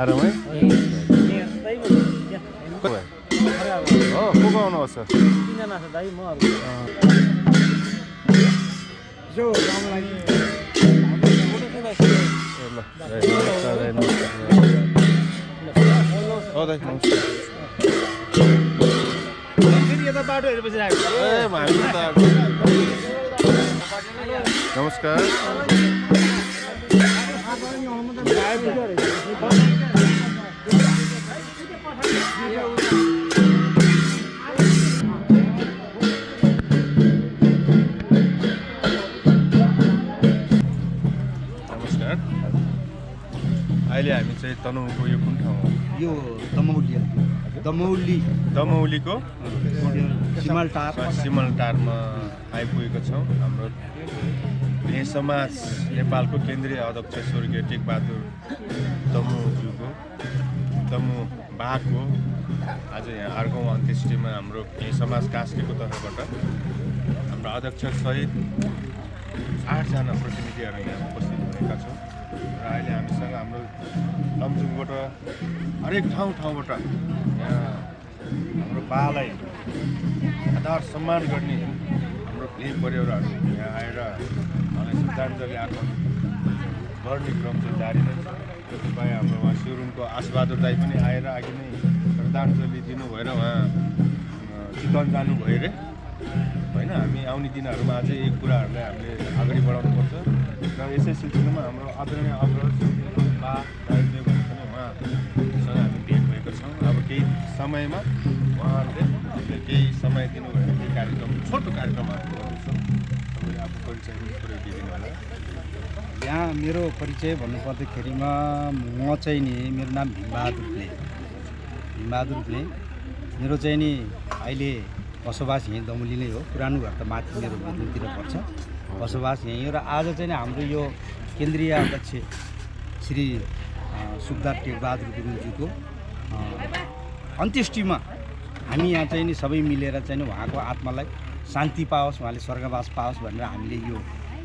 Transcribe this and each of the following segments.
आरामै हो को आउनुहोस् नमस्कार अहिले हामी चाहिँ तनहुँको यो कुन ठाउँ हो? यो दमौलीको सिमलटारमा आइपुगेको छौँ। हाम्रो भेष समाज नेपालको केन्द्रीय अध्यक्ष स्वर्गीय टेकबहादुर दमु बाको आज यहाँ अर्को अन्त्येष्टिमा हाम्रो भेष समाज कास्कीको तर्फबाट हाम्रो अध्यक्ष सहित 8 जना प्रतिनिधिहरू यहाँ उपस्थित भएका छौँ र अहिले हामीसँग हाम्रो लमजुङबाट हरेक ठाउँबाट यहाँ हाम्रो बालाई आदर सम्मान गर्ने हाम्रो भेग परिवारहरू यहाँ आएर उहाँलाई श्रद्धाञ्जली अर्पण गर्ने क्रम चाहिँ जारी नै छ। त्यसबाहेक हाम्रो उहाँ सिरुङको आशबहादुर दाई पनि आएर अघि नै श्रद्धाञ्जली दिनु भएर उहाँ चितवन जानु भयो अरे होइन। हामी आउने दिनहरूमा अझै यी कुराहरूलाई हामीले अगाडि बढाउनुपर्छ र यसै सिलसिलामा हाम्रो आदरणीय अग्रज बा दाइदेव पनि उहाँसँग हामी भेट भएको छौँ। अब केही समयमा उहाँहरूले केही समय दिनुभयो भने केही कार्यक्रम छोटो कार्यक्रमहरू गर्दैछौँ। तपाईँले आफ्नो परिचय दिइदिनु होला। यहाँ मेरो परिचय भन्नुपर्दाखेरिमा म चाहिँ नि मेरो नाम भीमबहादुर प्ले। मेरो चाहिँ नि अहिले बसोबास यहीँ दमौली नै हो। पुरानो घर त माथि मेरो बेदुनतिर पर्छ, बसोबास यहीँ हो। र आज चाहिँ हाम्रो यो केन्द्रीय अध्यक्ष श्री सुखदार टेकबहादुर गुरुङज्यूको अन्त्येष्टिमा हामी यहाँ चाहिँ नि सबै मिलेर चाहिँ उहाँको आत्मालाई शान्ति पाओस्, उहाँले स्वर्गवास पाओस् भनेर हामीले यो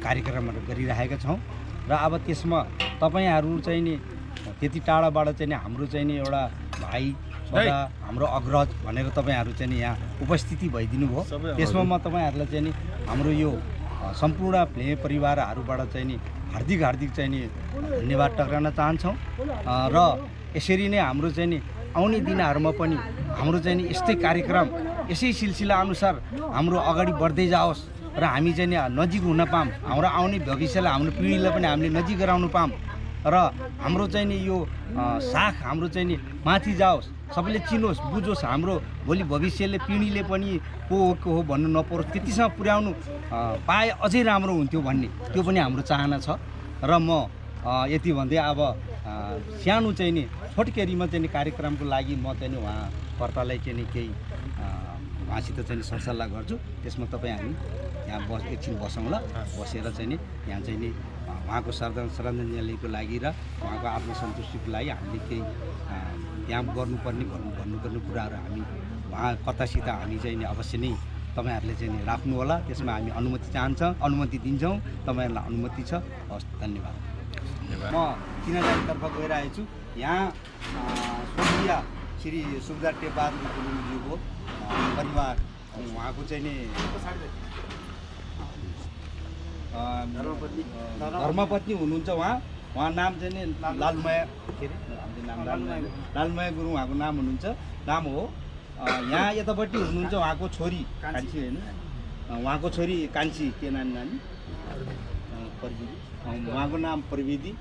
कार्यक्रमहरू गरिरहेका छौँ। र अब त्यसमा तपाईँहरू चाहिँ नि त्यति टाढाबाट चाहिँ नि हाम्रो चाहिँ नि एउटा भाइ छोरा हाम्रो अग्रज भनेर तपाईँहरू चाहिँ नि यहाँ उपस्थिति भइदिनु भयो। त्यसमा म तपाईँहरूलाई चाहिँ नि हाम्रो यो सम्पूर्ण प्ले परिवारहरूबाट चाहिँ नि हार्दिक चाहिँ नि धन्यवाद टक्राउन चाहन्छौँ। र यसरी नै हाम्रो चाहिँ नि आउने दिनहरूमा पनि हाम्रो चाहिँ नि यस्तै कार्यक्रम यसै सिलसिला अनुसार हाम्रो अगाडि बढ्दै जाओस् र हामी चाहिँ नि नजिक हुन पाऊँ, हाम्रो आउने भविष्यलाई हाम्रो पिँढीलाई पनि हामीले नजिक गराउनु पाऊँ र हाम्रो चाहिँ नि यो साख हाम्रो चाहिँ नि माथि जाओस्, सबैले चिनोस् बुझोस्, हाम्रो भोलि भविष्यले पिँढीले पनि को हो भन्नु नपरोस्, त्यतिसम्म पुर्याउनु पाए अझै राम्रो हुन्थ्यो भन्ने त्यो पनि हाम्रो चाहना छ। र म यति भन्दै अब सानो चाहिँ नि छोटकेरीमा चाहिँ नि कार्यक्रमको लागि म चाहिँ नि उहाँ कर्तालाई चाहिँ नि केही उहाँसित चाहिँ नि सरसल्लाह गर्छु। त्यसमा तपाईँ हामी यहाँ एकछिन बसौँ ल, बसेर चाहिँ नि यहाँ चाहिँ नि उहाँको श्रद्धाञ्जलीको लागि र उहाँको आत्मसन्तुष्टिको लागि हामीले केही यहाँ गर्नुपर्ने भन्नुपर्ने कुराहरू हामी उहाँ कतासित हामी चाहिँ नि अवश्य नै तपाईँहरूले चाहिँ नि राख्नु होला। त्यसमा हामी अनुमति दिन्छौँ, तपाईँहरूलाई अनुमति छ। हस्, धन्यवाद। म चिनाजानतर्फ गइरहेको छु। यहाँ स्वर्गीय श्री सुखदार टेकबहादुर गुरुङज्यूको परिवार उहाँको चाहिँ नि धर्मपत्नी हुनुहुन्छ। उहाँ नाम चाहिँ नि लालमाया के अरे लालमाया गुरुङ उहाँको नाम हो। यहाँ यतापट्टि हुनुहुन्छ उहाँको छोरी कान्छी होइन, उहाँको छोरी कान्छी के नानी उहाँको नाम प्रविधि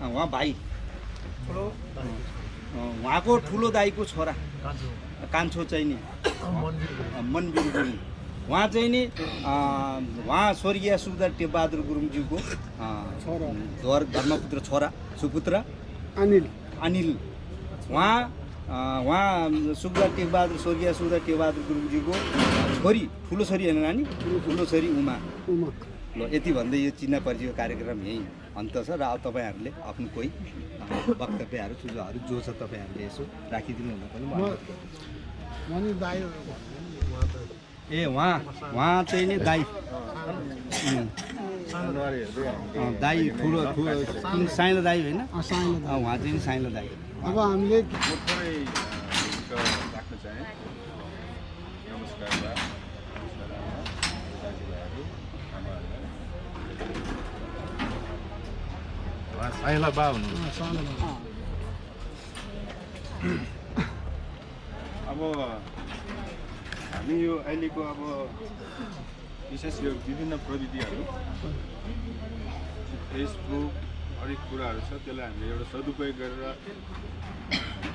उहाँ भाइ उहाँको ठुलो दाईको छोरा कान्छो चाहिँ नि मनवीर गुरुङ। उहाँ चाहिँ नि उहाँ स्वर्गीय सुखदार टेकबहादुर गुरुङज्यूको धर्मपुत्र छोरा सुपुत्र अनिल। उहाँ सुखदार टेकबहादुर स्वर्गीय सुखदार टेकबहादुर गुरुङज्यूको छोरी, ठुलो छोरी होइन नानी, ठुलो छोरी उमा। ल यति भन्दै यो चिना परिचयको कार्यक्रम यहीँ अन्त छ। र अब तपाईँहरूले आफ्नो कोही वक्तव्यहरू सुझावहरू जो छ तपाईँहरूले यसो राखिदिनु हुन पनि उहाँ चाहिँ नि दाई अनुहारी हेर्दै हामी दाई ठुलो साइलो दाई होइन उहाँ चाहिँ नि साइलो दाई अब हामीले म थोरै राख्न चाहेँ। नमस्कार बा, नमस्कार आमा, दाजुभाइहरू, आमाहरूलाई। उहाँ साइला बा हुनुहुन्छ। अब हामी यो अहिलेको अब विशेष यो विभिन्न प्रविधिहरू फेसबुक हरेक कुराहरू छ, त्यसलाई हामीले एउटा सदुपयोग गरेर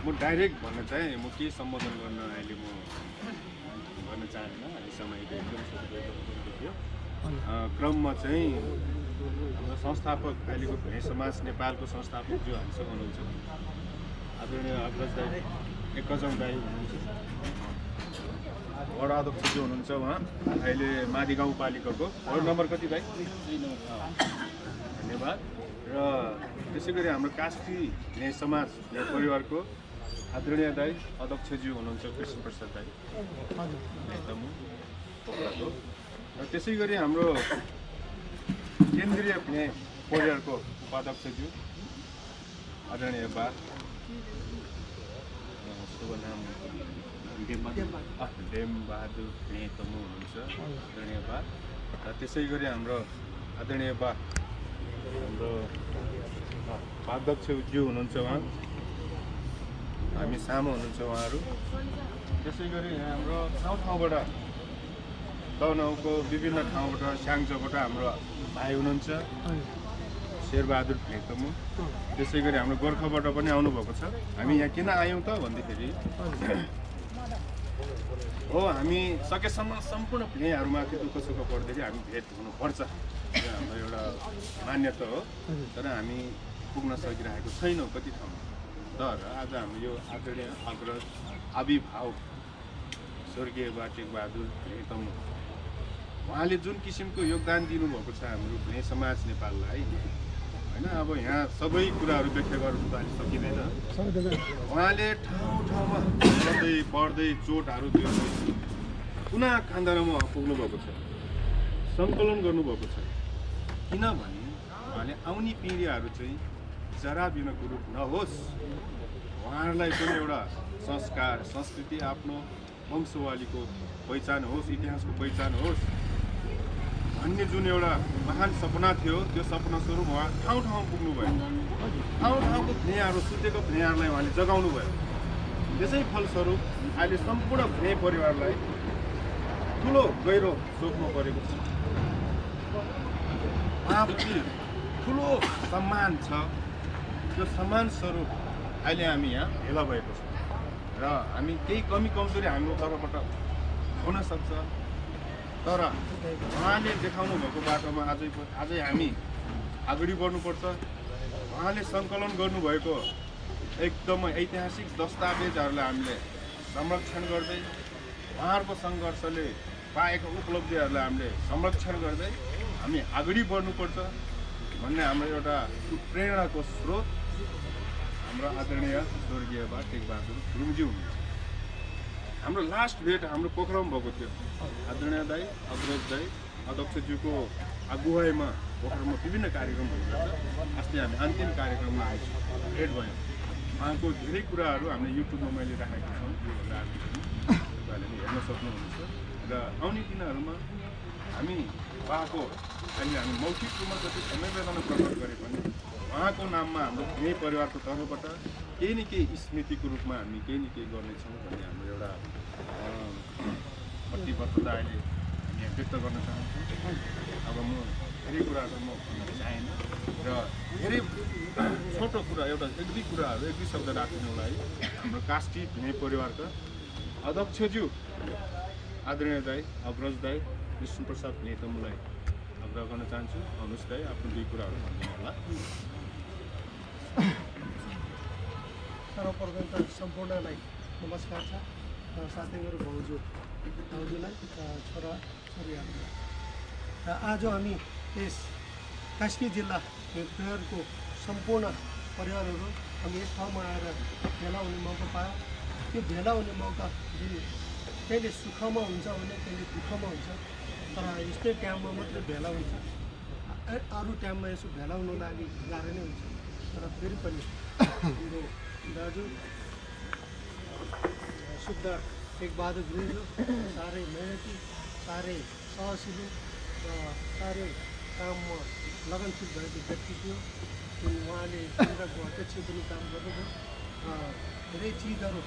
म डाइरेक्ट भन्न चाहेँ, म के सम्बोधन गर्न अहिले म गर्न चाहन्न। अहिले समयको एकदम सदुपयोग गर्नुपर्थ्यो। क्रममा चाहिँ हाम्रो संस्थापक अहिलेको भेट समाज नेपालको संस्थापक जो हामीसँग हुनुहुन्छ आदरणीय अग्रज दाई, एकजङ दाई हुनुहुन्छ, वडा अध्यक्ष जो हुनुहुन्छ उहाँ अहिले माडी गाउँपालिकाको वार्ड नम्बर कति भाइ? धन्यवाद। र त्यसै गरी हाम्रो कास्की भेट समाज परिवारको आदरणीय दाई अध्यक्षज्यू हुनुहुन्छ कृष्ण प्रसाद दाई एकदम पोखराको। र त्यसै गरी हाम्रो केन्द्रीय भेट परिवारको उपाध्यक्षज्यू आदरणीय बा शुभ नाम डेमबहादुर भेटमु हुनुहुन्छ आदरणीय बा। र त्यसै गरी हाम्रो आदरणीय बा हाम्रो उपाध्यक्षज्यू हुनुहुन्छ उहाँ, हामी सामु हुनुहुन्छ उहाँहरू। त्यसै गरी हाम्रो ठाउँबाट तनहुको विभिन्न ठाउँबाट स्याङ्जाबाट हाम्रो भाइ हुनुहुन्छ शेरबहादुर भेटमु। त्यसै गरी हाम्रो गोर्खाबाट पनि आउनुभएको छ। हामी यहाँ किन आयौँ त भन्दाखेरि हो हामी सकेसम्म सम्पूर्ण भेटहरूमाथि दुःख सुख पर्दाखेरि हामी भेट हुनुपर्छ, यो हाम्रो एउटा मान्यता हो। तर हामी पुग्न सकिरहेको छैनौँ कति ठाउँमा। तर आज हाम्रो यो आदरणीय अग्रज आविर्भाव स्वर्गीय बा टेकबहादुर भेटमु उहाँले जुन किसिमको योगदान दिनुभएको छ हाम्रो भेट समाज नेपाललाई होइन, अब यहाँ सबै कुराहरू व्याख्या गर्नु त अहिले सकिँदैन। उहाँले ठाउँ ठाउँमा पढ्दै चोटहरू दिँदै कुना कान्दारमा पुग्नुभएको छ, सङ्कलन गर्नुभएको छ। किनभने उहाँले आउने पिँढीहरू चाहिँ जरा बिनाको रूप नहोस्, उहाँहरूलाई पनि एउटा संस्कार संस्कृति आफ्नो वंशवालीको पहिचान होस्, इतिहासको पहिचान होस् भन्ने जुन एउटा महान सपना थियो, त्यो सपना स्वरूप उहाँ ठाउँ ठाउँ पुग्नुभयो। ठाउँ ठाउँको भेटहरू सुतेको भेटहरूलाई उहाँले जगाउनु भयो। त्यसै फलस्वरूप अहिले सम्पूर्ण भेट परिवारलाई ठुलो गहिरो सोच्नु परेको छ। उहाँप्रति ठुलो सम्मान छ। त्यो सम्मान स्वरूप अहिले हामी यहाँ भेला भएको छ र हामी केही कमी कमजोरी हाम्रो तर्फबाट हुन सक्छ, तर उहाँले देखाउनु भएको बाटोमा अझै हामी अगाडि बढ्नुपर्छ। उहाँले सङ्कलन गर्नुभएको एकदमै ऐतिहासिक दस्तावेजहरूलाई हामीले संरक्षण गर्दै, उहाँहरूको सङ्घर्षले पाएको उपलब्धिहरूलाई हामीले संरक्षण गर्दै हामी अगाडि बढ्नुपर्छ भन्ने हाम्रो एउटा प्रेरणाको स्रोत हाम्रो आदरणीय स्वर्गीय बा टेकबहादुर गुरुङज्यू हुनुहुन्छ। हाम्रो लास्ट भेट हाम्रो पोखरामा भएको थियो। आदरणीय दाई अग्रज दाई अध्यक्षज्यूको अगुवाईमा पोखरामा विभिन्न कार्यक्रमहरू गर्छ। अस्ति हामी अन्तिम कार्यक्रममा भेट भयौँ। उहाँको धेरै कुराहरू हामीले युट्युबमा मैले राखेको छौँ, यो तपाईँहरूले पनि हेर्न सक्नुहुन्छ। र आउने दिनहरूमा हामी उहाँको अहिले हामी मौखिक रूपमा जति संवेदना प्रकट गरे पनि उहाँको नाममा हाम्रो भेट परिवारको तर्फबाट केही न केही स्मृतिको रूपमा हामी केही न केही गर्नेछौँ भन्ने हाम्रो एउटा प्रतिबद्धता अहिले हामी यहाँ व्यक्त गर्न चाहन्छौँ। अब म धेरै कुराहरू म भन्न चाहेन र धेरै छोटो कुरा एउटा एक दुई कुराहरू एक दुई शब्द राख्नुलाई हाम्रो कास्की भेट परिवारका अध्यक्षज्यू आदरणीय दाई अग्रज दाई कृष्ण प्रसाद भेटमुलाई आग्रह गर्न चाहन्छु। आउनुहोस् दाई, आफ्नो दुई कुराहरू भनिदिनु होला। सर्वप्रथम त सम्पूर्णलाई नमस्कार छ र साथै मेरो भाउजूलाई छोरा छोरीहरूलाई। र आज हामी यस कास्की जिल्ला भेटको सम्पूर्ण परिवारहरू हामी एक ठाउँमा आएर भेला हुने मौका पायौँ। त्यो भेला हुने मौका जुन कहिले सुखमा हुन्छ भने कहिले दुःखमा हुन्छ, तर यस्तै टाइममा मात्रै भेला हुन्छ। अरू टाइममा यसो भेलाउनु लागि गाह्रो नै हुन्छ। तर फेरि पनि मेरो दाजु शुद्ध टेकबहादुर गुरुङज्यू साह्रै मेहनती, साह्रै सहसिलो र साह्रै काममा लगनशील भएको व्यक्ति थियो। उहाँले केन्द्रको अध्यक्ष पनि काम गर्नुभयो। धेरै चिजहरू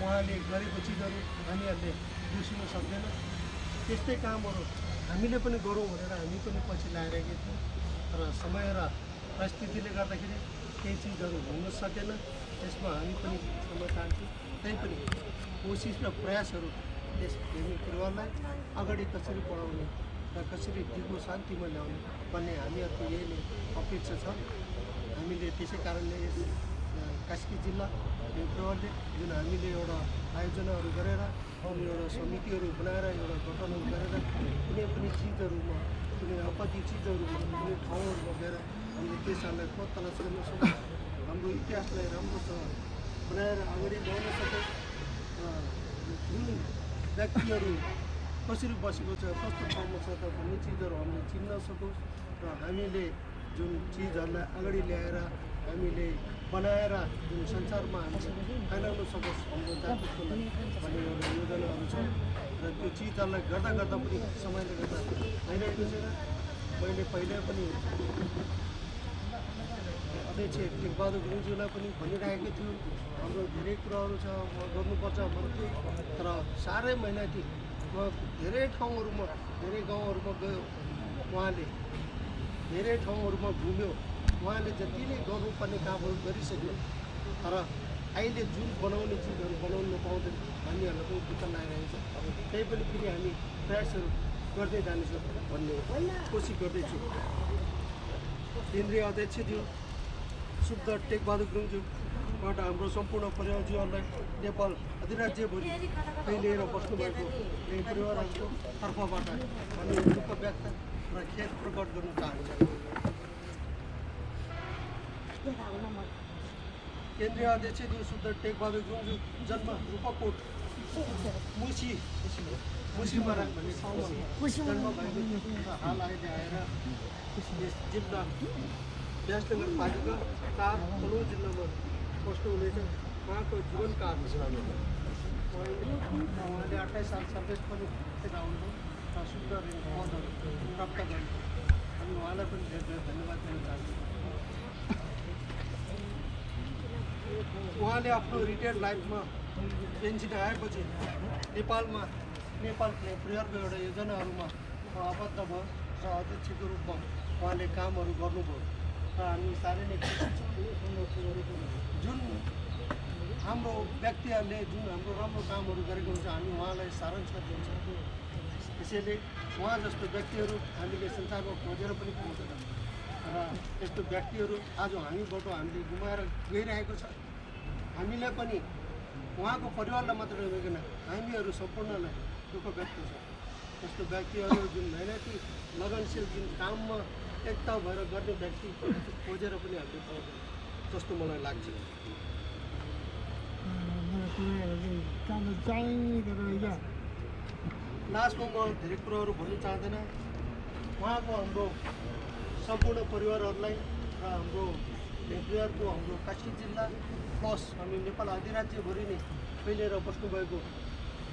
उहाँले गरेको चिजहरू हामीहरूले बिर्सिन सक्दैन। त्यस्तै कामहरू हामीले पनि गरौँ भनेर हामी पनि पछि लागिरहेका थियौँ। तर समय र परिस्थितिले गर्दाखेरि केही चिजहरू हुन सकेन। त्यसमा हामी पनि क्षमा चाहन्छौँ। तैपनि कोसिस र प्रयासहरू यस प्रेमी परिवारलाई अगाडि कसरी बढाउने र कसरी दिगो शान्तिमा ल्याउने भन्ने हामीहरूको यही नै अपेक्षा छ। हामीले त्यसै कारणले यस कास्की जिल्ला प्रेमी परिवारले जुन हामीले एउटा आयोजनाहरू गरेर एउटा समितिहरू बनाएर एउटा गठनहरू गरेर कुनै पनि चिजहरूमा, कुनै आपत्ति चिजहरूमा, कुनै ठाउँहरूमा गएर हामीले त्यसहरूलाई खोज तलास गर्न सक्छौँ। हाम्रो इतिहासलाई राम्रोसँग बनाएर अगाडि ल्याउन सक्छौँ। जुन व्यक्तिहरू कसरी बसेको छ, कस्तो ठाउँमा छ त भन्ने चिजहरू हामीले चिन्न सकोस् र हामीले जुन चिजहरूलाई अगाडि ल्याएर हामीले बनाएर जुन संसारमा हामीले फैलाउन सकोस् हाम्रो जातिको लागि भन्ने एउटा योजनाहरू छ। र त्यो चिजहरूलाई गर्दा गर्दा पनि समयले गर्दा भइरहेको छैन। मैले पहिल्यै पनि अध्यक्ष टेकबहादुर गुरुङज्यूलाई पनि भनिरहेको थियो, हाम्रो धेरै कुराहरू छ गर्नुपर्छ भन्थ्यो। तर साह्रै मेहनती धेरै ठाउँहरूमा, धेरै गाउँहरूमा गयो। उहाँले धेरै ठाउँहरूमा घुम्यो। उहाँले जति नै गर्नुपर्ने कामहरू गरिसक्यो। तर अहिले जुन बनाउने चिजहरू बनाउनु नपाउँदैन हामीहरूलाई पनि दुःख लागिरहेको छ। त्यही पनि फेरि हामी प्रयासहरू गर्दै जानेछौँ भन्ने कोसिस गर्दैछु। केन्द्रीय अध्यक्षज्यू शुद्ध टेकबहादुर गुरुङज्यूबाट हाम्रो सम्पूर्ण परिवारज्यूहरूलाई नेपाल अधिराज्यभरि फैलिएर बस्नुभएको यही परिवारहरूको तर्फबाट हामी दुःख व्यक्त र खेद प्रकट गर्न चाहन्छौँ। केन्द्रीय अध्यक्षज्यू शुद्ध टेकबहादुर गुरुङज्यू जन्म रूपकोट मुसीमारा भन्ने ठाउँमा जन्म भएको हाल अहिले आएर यस जिल्ला व्यासनगरपालिका 4 तनहुँ जिल्लामा बस्नुहुनेछ। उहाँको जीवनकाल उहाँले 28 साल सर्भिस पनि आउनुभयो र सुन्दर पदहरू प्राप्त गर्नुभयो। हामी उहाँलाई पनि धेरै धेरै धन्यवाद दिन चाहन्छौँ। उहाँले आफ्नो रिटायर्ड लाइफमा पेन्सन आएपछि नेपालमा नेपाल प्रेमी परिवारको एउटा योजनाहरूमा आबद्ध भयो र अध्यक्षको रूपमा उहाँले कामहरू गर्नुभयो र हामी साह्रै नै खुसी छौँ। जुन हाम्रो व्यक्तिहरूले जुन हाम्रो राम्रो कामहरू गरेको हुन्छ हामी उहाँलाई सारांश दिन्छौँ। त्यसैले उहाँ जस्तो व्यक्तिहरू हामीले संसारमा खोजेर पनि पाउँदैन र यस्तो व्यक्तिहरू आज हामीबाट हामीले गुमाएर गइरहेको छ। हामीलाई पनि उहाँको परिवारलाई मात्र नभइकन हामीहरू सम्पूर्णलाई दुःख व्यक्त छ। यस्तो व्यक्तिहरू जुन मेहनती लगनशील जुन काममा एकता भएर गर्ने व्यक्ति खोजेर पनि हामीले पाउँदैन जस्तो मलाई लाग्छ। लास्टमा म धेरै कुराहरू भन्नु चाहँदैन। उहाँको हाम्रो सम्पूर्ण परिवारहरूलाई र हाम्रो परिवारको हाम्रो कास्की जिल्ला प्लस हामी नेपाल अधिराज्यभरि नै फैलिएर बस्नुभएको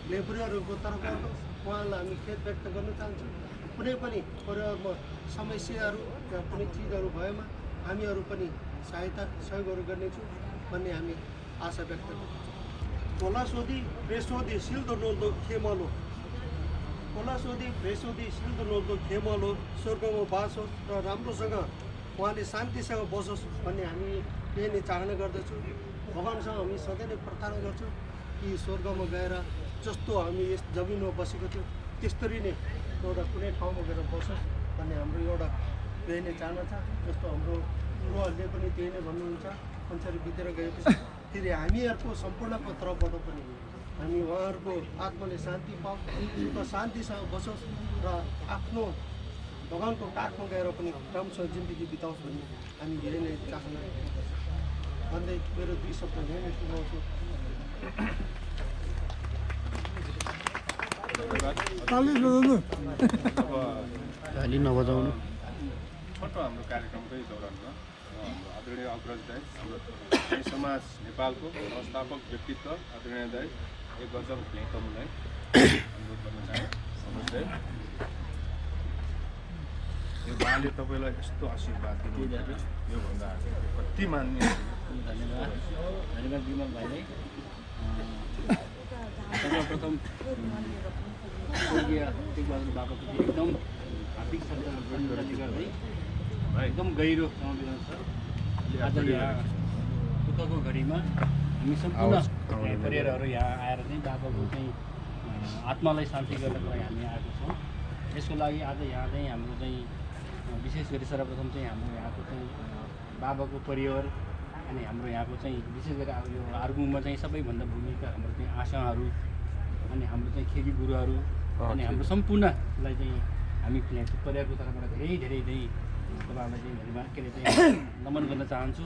परिवारहरूको तर्फबाट उहाँलाई हामी खेद व्यक्त गर्न चाहन्छौँ। कुनै पनि परिवारमा समस्याहरू या कुनै चिजहरू भएमा हामीहरू पनि सहायता सहयोगहरू गर्नेछौँ भन्ने हामी आशा व्यक्त गर्छौँ। होला सोधी प्रेसोधी सिल्दो नोल्दो खेमलो, होला सोधी प्रेसोधी सिल्दो नोल्दो खेमलो, स्वर्गमा बास होस् र राम्रोसँग उहाँले शान्तिसँग बसोस् भन्ने हामी यही नै चाहना गर्दछौँ। भगवान्सँग हामी सधैँ नै प्रार्थना गर्छौँ कि स्वर्गमा गएर जस्तो हामी यस जमिनमा बसेको थियो त्यस्तरी नै एउटा कुनै ठाउँमा गएर बसोस् भन्ने हाम्रो एउटा यही नै चाहना छ। जस्तो हाम्रो गुरुहरूले पनि त्यही नै भन्नुहुन्छ। मान्छेहरू बितेर गएपछि फेरि हामीहरूको सम्पूर्णको तर्फबाट पनि हामी उहाँहरूको आत्माले शान्ति पाओस् र शान्तिसँग बसोस् र आफ्नो भगवान्को काखमा गएर पनि राम्रोसँग जिन्दगी बिताओस् भन्ने हामी यही नै चाहना भन्दै मेरो 2 शब्द यही नै टुङ्गाउँछु। ताली नबजाउनु। छोटो हाम्रो कार्यक्रमकै दौरानमा हाम्रो आदरणीय अग्रज दाइ हाम्रो नेपाली समाज नेपालको संस्थापक व्यक्तित्व आदरणीय दाइ एक गजब लेखकलाई अनुरोध गर्न चाहे अग्रज दाइ यो बाले तपाईँलाई यस्तो आशीर्वाद दिनु योभन्दा कति मान्ने धन्यवाद धन्यवाद विमल भाइलाई सर्वप्रथम स्वर्गीय टेकबहादुर बाबाको एकदम हार्दिक श्रद्धाञ्जली गर्दै एकदम गहिरो संवेदना छ। आज यहाँ दुःखको घडीमा हामी सम्पूर्ण परिवारहरू यहाँ आएर चाहिँ बाबाको चाहिँ आत्मालाई शान्ति गर्नको लागि हामी आएको छौँ। यसको लागि आज यहाँ चाहिँ हाम्रो चाहिँ विशेष गरी सर्वप्रथम चाहिँ हाम्रो यहाँको चाहिँ बाबाको परिवार अनि हाम्रो यहाँको चाहिँ विशेष गरी अब यो आर्गुङमा चाहिँ सबैभन्दा भूमिका हाम्रो चाहिँ आशाहरू अनि हाम्रो चाहिँ खेकी गुरुहरू अनि हाम्रो सम्पूर्णलाई चाहिँ हामी परिवारको तर्फबाट धेरै धेरै चाहिँ तपाईँहरूलाई चाहिँ धन्यवाद के अरे चाहिँ नमन गर्न चाहन्छु।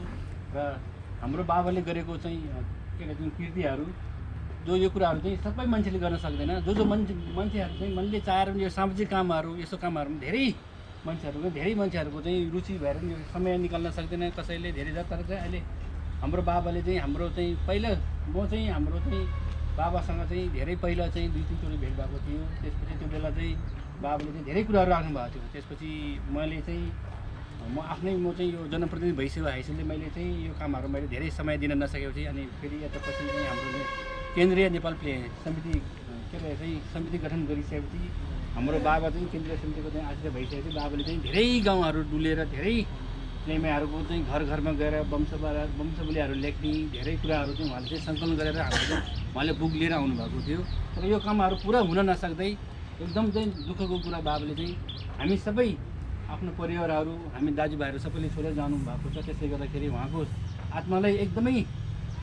र हाम्रो बाबाले गरेको चाहिँ के अरे जुन कृतिहरू जो यो कुराहरू चाहिँ सबै मान्छेले गर्न सक्दैन, जो मान्छेहरू चाहिँ मनले चाहेर यो सामाजिक कामहरू यस्तो कामहरूमा धेरै मान्छेहरूको चाहिँ रुचि भएर यो समय निकाल्न सक्दैन कसैले धेरै तर चाहिँ अहिले हाम्रो बाबाले चाहिँ हाम्रो चाहिँ पहिला म चाहिँ हाम्रो चाहिँ बाबासँग चाहिँ धेरै पहिला चाहिँ 2-3 चोटि भेट भएको थियो। त्यसपछि त्यो बेला चाहिँ बाबाले चाहिँ धेरै कुराहरू राख्नु भएको थियो। त्यसपछि मैले चाहिँ म चाहिँ यो जनप्रतिनिधि भइसकेको हैसियतले मैले चाहिँ यो कामहरू मैले धेरै समय दिन नसकेपछि अनि फेरि यतापछि चाहिँ हाम्रो केन्द्रीय नेपाल समिति के अरे चाहिँ समिति गठन गरिसकेपछि हाम्रो बाबा चाहिँ केन्द्रीय समितिको चाहिँ आश्रय भइसकेपछि बाबाले चाहिँ धेरै गाउँहरू डुलेर धेरै प्रेमीहरूको चाहिँ घर घरमा गएर वंशबलिहरू लेख्ने धेरै कुराहरू चाहिँ उहाँले चाहिँ सङ्कलन गरेर हाम्रो चाहिँ उहाँले बुक लिएर आउनुभएको थियो। तर यो कामहरू पुरा हुन नसक्दै एकदम चाहिँ दुःखको कुरा बाबाले चाहिँ हामी सबै आफ्नो परिवारहरू हामी दाजुभाइहरू सबैले छोडेर जानुभएको छ। त्यसले गर्दाखेरि उहाँको आत्मालाई एकदमै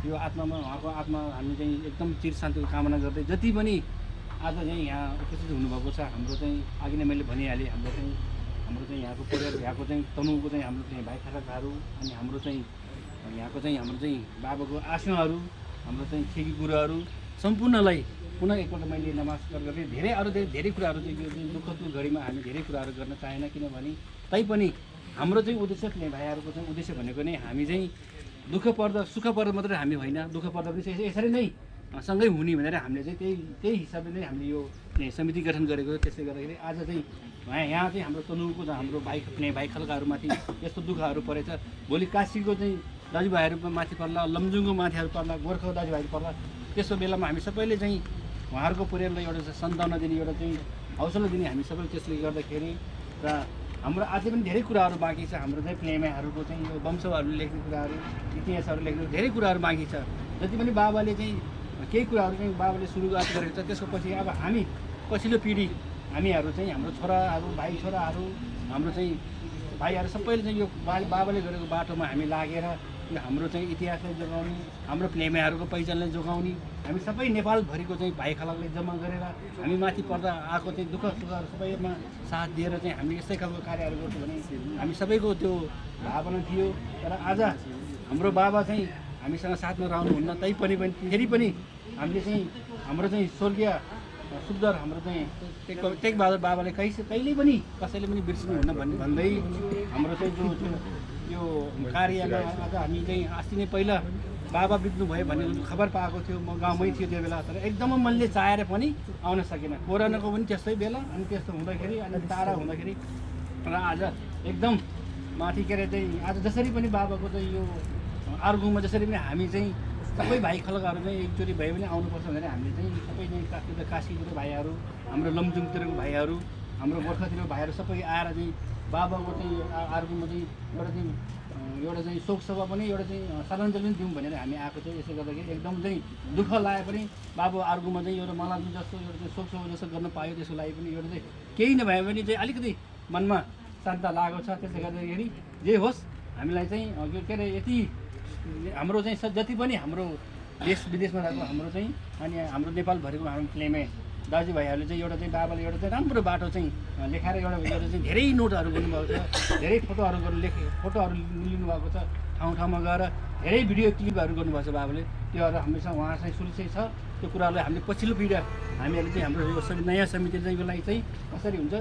यो आत्मामा उहाँको आत्मा हामी चाहिँ एकदम चिर शान्तिको कामना गर्दै जति पनि आज चाहिँ यहाँ उपस्थित हुनुभएको छ हाम्रो चाहिँ अघि नै मैले भनिहालेँ हाम्रो चाहिँ यहाँको परिवार यहाँको चाहिँ तनुको चाहिँ हाम्रो चाहिँ भाइ खाराहरू अनि हाम्रो चाहिँ बाबाको आशाहरू हाम्रो चाहिँ खेकी गुरुहरू सम्पूर्णलाई पुनः एकपल्ट मैले नमस्कार गरेँ। धेरै कुराहरू चाहिँ यो चाहिँ दुःखको घडीमा हामी धेरै कुराहरू गर्न चाहेन किनभने तैपनि हाम्रो चाहिँ उद्देश्य भाइहरूको चाहिँ उद्देश्य भनेको नै हामी चाहिँ सुख पर्दा मात्रै हामी होइन दुःख पर्दा पनि यसरी नै सँगै हुने भनेर हामीले चाहिँ त्यही हिसाबले नै हामीले यो समिति गठन गरेको। त्यसले गर्दाखेरि आज चाहिँ यहाँ चाहिँ हाम्रो तनुको हाम्रो भाइ खल्काहरूमाथि यस्तो दुःखहरू परेछ। भोलि काशीको चाहिँ दाजुभाइहरू माथि पर्ला, लमजुङको माथिहरू पर्ला, गोर्खाको दाजुभाइहरू पर्ला, त्यस्तो बेलामा हामी सबैले चाहिँ उहाँहरूको परिवारलाई एउटा सन्तान दिने एउटा चाहिँ हौसला दिने हामी सबैले त्यसले गर्दाखेरि र हाम्रो अझै पनि धेरै कुराहरू बाँकी छ। हाम्रो चाहिँ प्लेमाहरूको चाहिँ यो वंशहरू लेख्ने कुराहरू इतिहासहरू लेख्ने धेरै कुराहरू बाँकी छ। जति पनि बाबाले चाहिँ केही कुराहरू चाहिँ बाबाले सुरुवात गरेको छ त्यसको पछि अब हामी पछिल्लो पिँढी हामीहरू चाहिँ हाम्रो छोराहरू भाइ छोराहरू हाम्रो चाहिँ भाइहरू सबैले चाहिँ यो बाबाले गरेको बाटोमा हामी लागेर यो हाम्रो चाहिँ इतिहासलाई जोगाउने हाम्रो प्लेमाहरूको पहिचानलाई जोगाउने हामी सबै नेपालभरिको चाहिँ भाइ खलकले जम्मा गरेर हामी माथि पर्दा आएको चाहिँ दुःख सुखहरू सबैमा साथ दिएर चाहिँ हामीले यस्तै खालको कार्यहरू गर्छौँ भने हामी सबैको त्यो भावना थियो। तर आज हाम्रो बाबा चाहिँ हामीसँग साथमा रहनुहुन्न तैपनि फेरि पनि हामीले चाहिँ हाम्रो चाहिँ स्वर्गीय सुखदर हाम्रो चाहिँ टेकबहादुर बाबाले कहिले पनि कसैले पनि बिर्सिनु हुन्न भन्दै हाम्रो चाहिँ जो यो कार्यमा आज हामी चाहिँ अस्ति नै पहिला बाबा बित्नुभयो भन्ने खबर पाएको थियो। म गाउँमै थियो त्यो बेला तर एकदमै मनले चाहेर पनि आउन सकेन। कोरोनाको पनि त्यस्तै बेला अनि त्यस्तो हुँदाखेरि अनि टाढा हुँदाखेरि र आज एकदम माथि के अरे चाहिँ आज जसरी पनि बाबाको चाहिँ यो आर्गुङमा जसरी पनि हामी चाहिँ सबै भाइ खलकहरू चाहिँ एकचोटि भयो भने आउनुपर्छ भनेर हामीले चाहिँ सबै चाहिँ काशीको भाइहरू हाम्रो लमजुङतिरको भाइहरू हाम्रो गोर्खातिरको भाइहरू सबै आएर चाहिँ बाबाको चाहिँ आर्गुङमा चाहिँ एउटा चाहिँ शोक सभा पनि एउटा चाहिँ श्रद्धाञ्जली पनि दिउँ भनेर हामी आएको थियौँ। यसले गर्दाखेरि एकदम चाहिँ दुःख लागे पनि बाबु आर्गुङमा चाहिँ एउटा मलाई जस्तो एउटा चाहिँ शोक सभा जस्तो गर्न पायो त्यसको लागि पनि एउटा चाहिँ केही नभए पनि चाहिँ अलिकति मनमा शान्त लागेको छ। त्यसले गर्दाखेरि जे होस् हामीलाई चाहिँ के अरे यति हाम्रो चाहिँ जति पनि हाम्रो देश विदेशमा रहेको हाम्रो चाहिँ अनि हाम्रो नेपालभरिको हाम्रो प्लेमे दाजुभाइहरूले चाहिँ एउटा चाहिँ बाबाले एउटा चाहिँ राम्रो बाटो चाहिँ लेखाएर एउटा चाहिँ धेरै नोटहरू गर्नुभएको छ, धेरै फोटोहरू लिनुभएको छ, ठाउँ ठाउँमा गएर धेरै भिडियो क्लिपहरू गर्नुभएको छ बाबाले। त्योहरू हमेसा उहाँ चाहिँ सुरक्षित छ। त्यो कुरालाई हामीले पछिल्लो पिँढी हामीहरूले चाहिँ हाम्रो यो नयाँ समितिले चाहिँ यसलाई चाहिँ कसरी हुन्छ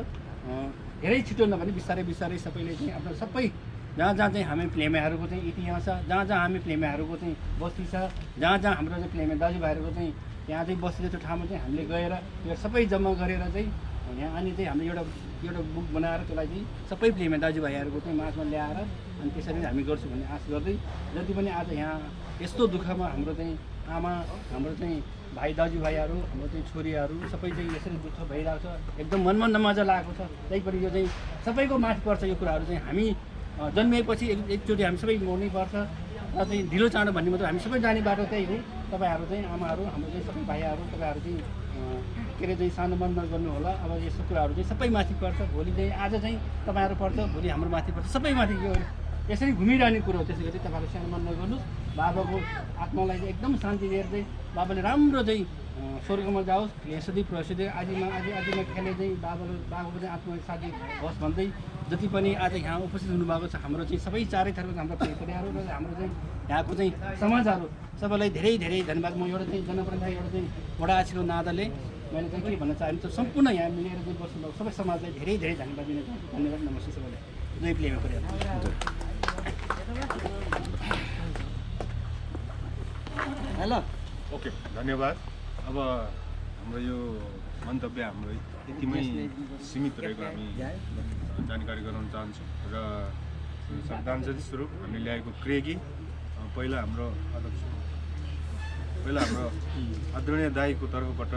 धेरै छिटो नभने बिस्तारै बिस्तारै सबैले चाहिँ आफ्नो सबै जहाँ जहाँ चाहिँ हामी प्लेमेहरूको चाहिँ इतिहास छ, जहाँ जहाँ हामी प्लेमेहरूको चाहिँ बस्ती छ, जहाँ जहाँ हाम्रो चाहिँ प्लेमे दाजुभाइहरूको चाहिँ यहाँ चाहिँ बस्ती त्यो ठाउँमा चाहिँ हामीले गएर यो सबै जम्मा गरेर चाहिँ यहाँ अनि चाहिँ हामीले एउटा बुक बनाएर त्यसलाई चाहिँ सबै प्लेमे दाजुभाइहरूको चाहिँ माझमा ल्याएर अनि त्यसरी हामी गर्छौँ भन्ने आश गर्दै जति पनि आज यहाँ यस्तो दुःखमा हाम्रो चाहिँ आमा हाम्रो चाहिँ भाइ दाजुभाइहरू हाम्रो चाहिँ छोरीहरू सबै चाहिँ यसरी दुःख भइरहेको छ। एकदम मनमा नमजा लागेको छ। त्यही पनि यो चाहिँ सबैको माथि पर्छ यो कुराहरू चाहिँ हामी जन्मिएपछि एकचोटि हामी सबै मर्नै पर्छ र चाहिँ ढिलो चाँडो भन्ने मात्रै हामी सबै जाने बाटो त्यही हो। तपाईँहरू चाहिँ आमाहरू हाम्रो चाहिँ सबै भाइहरू तपाईँहरू चाहिँ के अरे चाहिँ सानो मन नगर्नु होला। अब यस्तो कुराहरू चाहिँ सबै माथि पर्छ। भोलि चाहिँ आज चाहिँ तपाईँहरू पर्छ, भोलि हाम्रो माथि पर्छ, सबै माथि यो यसरी घुमिरहने कुरो हो। त्यसै गरी तपाईँहरू सानो मन नगर्नुहोस्। बाबाको आत्मालाई चाहिँ एकदम शान्ति दिएर चाहिँ बाबाले राम्रो चाहिँ स्वर्गमा जाओस्। यसरी प्रसिद्ध आदिमा खेले चाहिँ बाबाको चाहिँ आत्मा शान्ति होस् भन्दै जति पनि आज यहाँ उपस्थित हुनुभएको छ हाम्रो चाहिँ सबै चारै थरको हाम्रो परिवारहरू र हाम्रो चाहिँ यहाँको चाहिँ समाजहरू सबैलाई धेरै धेरै धन्यवाद। म एउटा चाहिँ जनप्रतिनिधि एउटा चाहिँ वडा अध्यक्षको नाताले मैले चाहिँ के भन्न चाहन्छु, सम्पूर्ण यहाँ मिलेर चाहिँ बस्नुभएको सबै समाजलाई धेरै धेरै धन्यवाद दिन चाहन्छु। धन्यवाद, नमस्ते सबैलाई। जय प्लेमे परिवार। हेलो ओके, धन्यवाद। अब हाम्रो यो मन्तव्य हाम्रो यतिमै सीमित रहेको हामी जानकारी गराउन चाहन्छौँ र श्रद्धाञ्जली स्वरूप हामीले ल्याएको क्रेगी पहिला हाम्रो आदरणीय दाईको तर्फबाट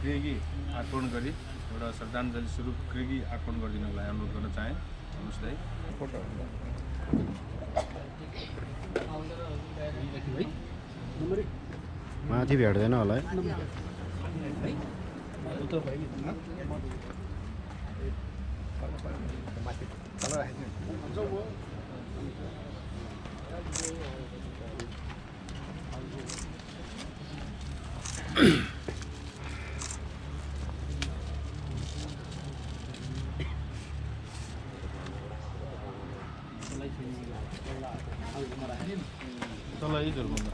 क्रेगी अर्पण गरी एउटा श्रद्धाञ्जली स्वरूप क्रेगी अर्पण गरिदिनलाई अनुरोध गर्न चाहेँ। भन्नुहोस् दाई। माथि भेट्दैन होला है। तल झुलमुन्दा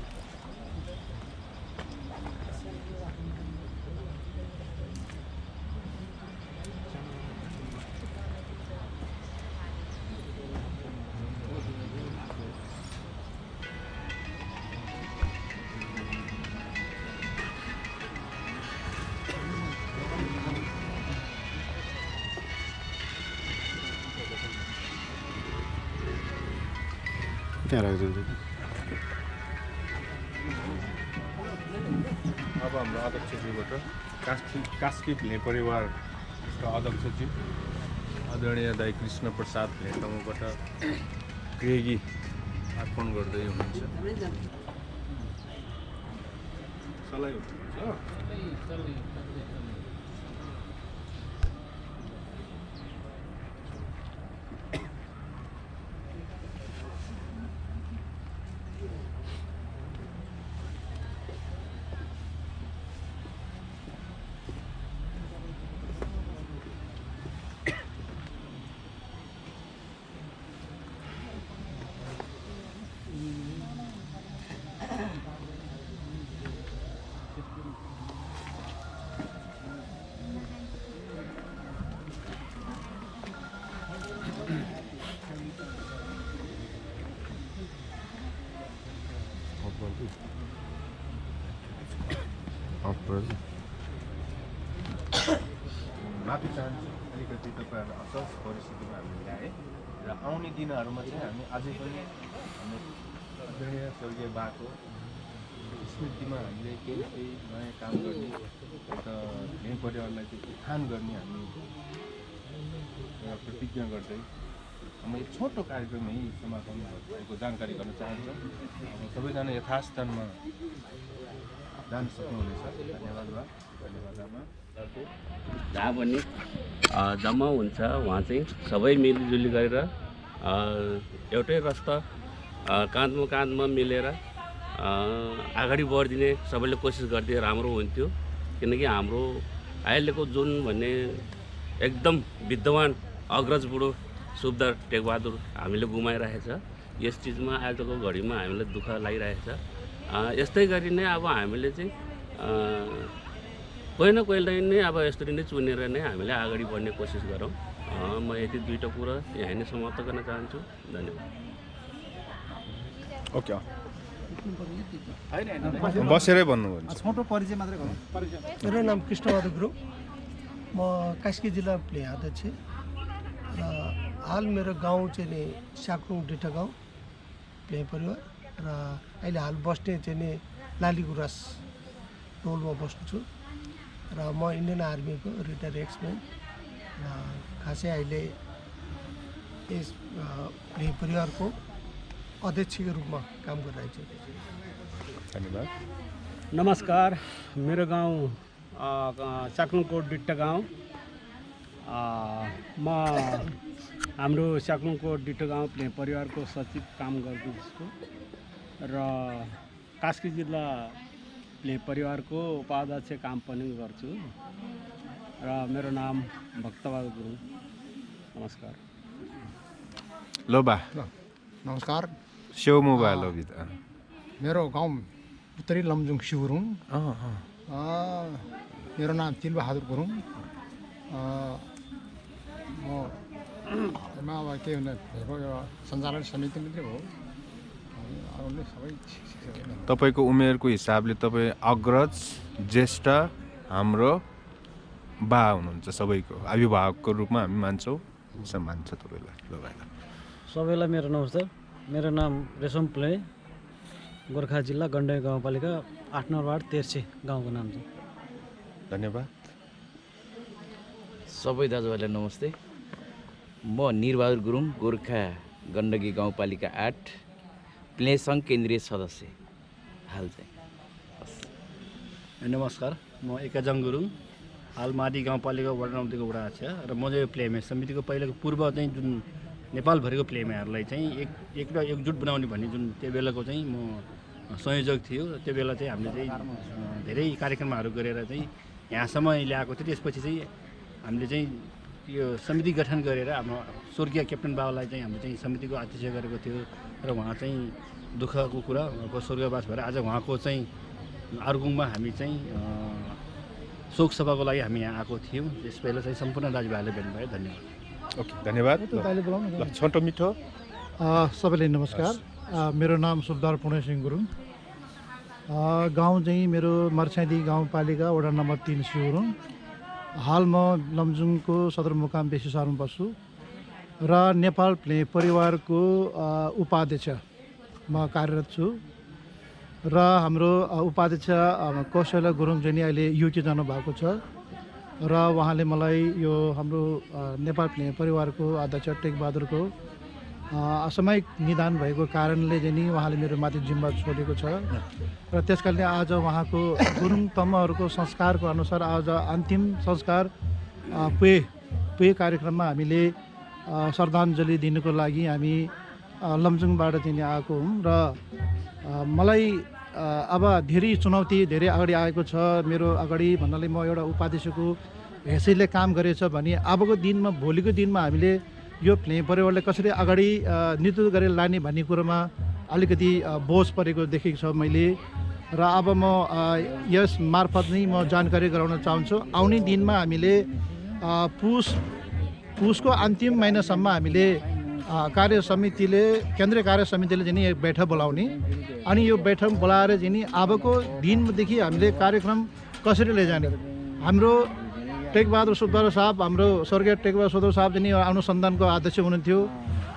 त्यहाँ राखिदिन्छु। अब हाम्रो अध्यक्षज्यूबाट कास्की भिले परिवारका अध्यक्षज्यू आदरणीय दाई कृष्ण प्रसाद भेटबाट क्रेगी अर्पण गर्दै हुनुहुन्छ। सलाई माफी चाहन्छु, अलिकति तपाईँहरू असहज परिस्थितिमा हामीले ल्याए र आउने दिनहरूमा चाहिँ हामी अझै पनि हाम्रो आदरणीय स्वर्गीय बाको स्मृतिमा हामीले केही नयाँ काम गर्ने र यही परिवारलाई चाहिँ उत्थान गर्ने हामी एउटा प्रतिज्ञा गर्दै म एक छोटो कार्यक्रम यही समापन भएको जानकारी गर्न चाहन्छौँ। अब सबैजना यथास्थानमा जान सक्नुहुनेछ। धन्यवाद बा, धन्यवाद आमा। जहाँ पनि जम्मा हुन्छ उहाँ चाहिँ सबै मिलिजुली गरेर एउटै रस्ता काँधमा काँधमा मिलेर अगाडि बढिदिने सबैले कोसिस गरिदिए राम्रो हुन्थ्यो। किनकि हाम्रो अहिलेको जुन भन्ने एकदम विद्वान अग्रज बुढो सुब्दार टेकबहादुर हामीले गुमाइरहेछ। यस चिजमा आजको घडीमा हामीलाई दुःख लागिरहेछ। यस्तै गरी नै अब हामीले चाहिँ कोही न कोहीलाई नै अब यसरी नै चुनेर नै हामीले अगाडि बढ्ने कोसिस गरौँ। म यति दुईवटा कुरा यहाँ नै समाप्त गर्न चाहन्छु। धन्यवाद। ओके बसेरै भन्नुहुन्छ। छोटो परिचय मात्रै गरौँ। मेरो नाम कृष्णबहादुर गुरुङ, म कास्की जिल्ला प्ले अध्यक्ष र हाल मेरो गाउँ चाहिँ नि स्याकुङ डिटा गाउँ प्ले परिवार र अहिले हाल बस्ने चाहिँ नि लाली गुराँस टोलमा बस्नु छु र म इन्डियन आर्मीको रिटायर एक्समेन र खासै अहिले यस प्ले परिवारको अध्यक्षको रूपमा काम गरिरहेको छु। धन्यवाद। नमस्कार, मेरो गाउँ स्याकुङकोट डिट्टा गाउँ। म हाम्रो स्याकुङकोट डिट्टा गाउँ प्ले परिवारको सचिव काम गर्छु र कास्की जिल्ला प्ले परिवारको उपाध्यक्ष काम पनि गर्छु र मेरो नाम भक्तबहादुर गुरुङ। नमस्कार। लोबा नमस्कार, सेउ मोबाइल हो बिता मेरो गाउँ उत्तरी लमजुङ सिगुरुङ। मेरो नाम तिलबहादुर गुरुङ। म अब के भन्दा यो सञ्चालन समिति मात्रै हो, अरूले सबै तपाईँको उमेरको हिसाबले तपाईँ अग्रज ज्येष्ठ हाम्रो बा हुनुहुन्छ, सबैको अभिभावकको रूपमा हामी मान्छौँ, सम्मान छ तपाईँलाई। लगाएर सबैलाई मेरो नमस्कार। मेरो नाम रेशम प्ले, गोर्खा जिल्ला गण्डकी गाउँपालिका 8 नम्बर वार्ड तेर्से गाउँको नाम चाहिँ। धन्यवाद। सबै दाजुभाइलाई नमस्ते। म निरबहादुर गुरुङ, गोर्खा गण्डकी गाउँपालिका 8 प्ले सङ्घ केन्द्रीय सदस्य हाल चाहिँ। नमस्कार, म एकाजङ गुरुङ, हाल माडी गाउँपालिका वडा नम्बर 2 को वडा अध्यक्ष र म चाहिँ प्लेमे समितिको पहिलाको पूर्व चाहिँ जुन नेपालभरिको प्लेमेहरूलाई चाहिँ एक र एकजुट बनाउने भन्ने जुन त्यो बेलाको चाहिँ म संयोजक थियो। त्यो बेला चाहिँ हामीले चाहिँ धेरै कार्यक्रमहरू गरेर चाहिँ यहाँसम्म ल्याएको थियो। त्यसपछि चाहिँ हामीले चाहिँ यो समिति गठन गरेर हाम्रो स्वर्गीय क्याप्टन बाबुलाई चाहिँ हामीले चाहिँ समितिको अध्यक्ष गरेको थियो र उहाँ चाहिँ दुःखको कुरा उहाँको स्वर्गवास भएर आज उहाँको चाहिँ आर्गुङमा हामी चाहिँ शोक सभाको लागि हामी यहाँ आएको थियौँ। त्यस बेला चाहिँ सम्पूर्ण दाजुभाइहरूले भेट्नुभयो। धन्यवाद। ओके, धन्यवाद। ल छोटो मिठो। सबैलाई नमस्कार। मेरो नाम सुब्दार पुणे सिंह गुरुङ। गाउँ चाहिँ मेरो मर्स्यादी गाउँपालिका वडा नम्बर 3 सिगुरुङ। हाल म लमजुङको सदरमुकाम बेसीसारमा बस्छु र नेपाल प्ले परिवारको उपाध्यक्ष म कार्यरत छु र हाम्रो उपाध्यक्ष कौशल्या गुरुङ चाहिँ नि अहिले युके जानुभएको छ र उहाँले मलाई यो हाम्रो नेपाल प्ले परिवारको अध्यक्ष टेकबहादुरको असामयिक निदान भएको कारणले चाहिँ नि उहाँले मेरो माथि जिम्मा छोडेको छ र त्यस कारणले आज उहाँको गुरुङ तमहरूको संस्कारको अनुसार आज अन्तिम संस्कार पे कार्यक्रममा हामीले श्रद्धाञ्जली दिनुको लागि हामी लमजुङबाट चाहिँ आएको हौँ र मलाई अब धेरै चुनौती धेरै अगाडि आएको छ। मेरो अगाडि भन्नाले म एउटा उपाध्यक्षको हैसियतले काम गरेछ भने अबको दिनमा भोलिको दिनमा हामीले यो प्ले परिवारलाई कसरी अगाडि नेतृत्व गरेर लाने भन्ने कुरोमा अलिकति बोझ परेको देखेको छ मैले र अब म यस मार्फत नै म जानकारी गराउन चाहन्छु। आउने दिनमा हामीले पुसको अन्तिम महिनासम्म हामीले कार्य समितिले केन्द्रीय कार्य समितिले चाहिँ नि एक बैठक बोलाउने अनि यो बैठक बोलाएर चाहिँ नि अबको दिनदेखि हामीले कार्यक्रम कसरी लैजाने। हाम्रो टेकबहादुर सुब्बाराव साहब, हाम्रो स्वर्गीय टेकबहादुर सुब्बाराव साहब चाहिँ नि अनुसन्धानको अध्यक्ष हुनुहुन्थ्यो,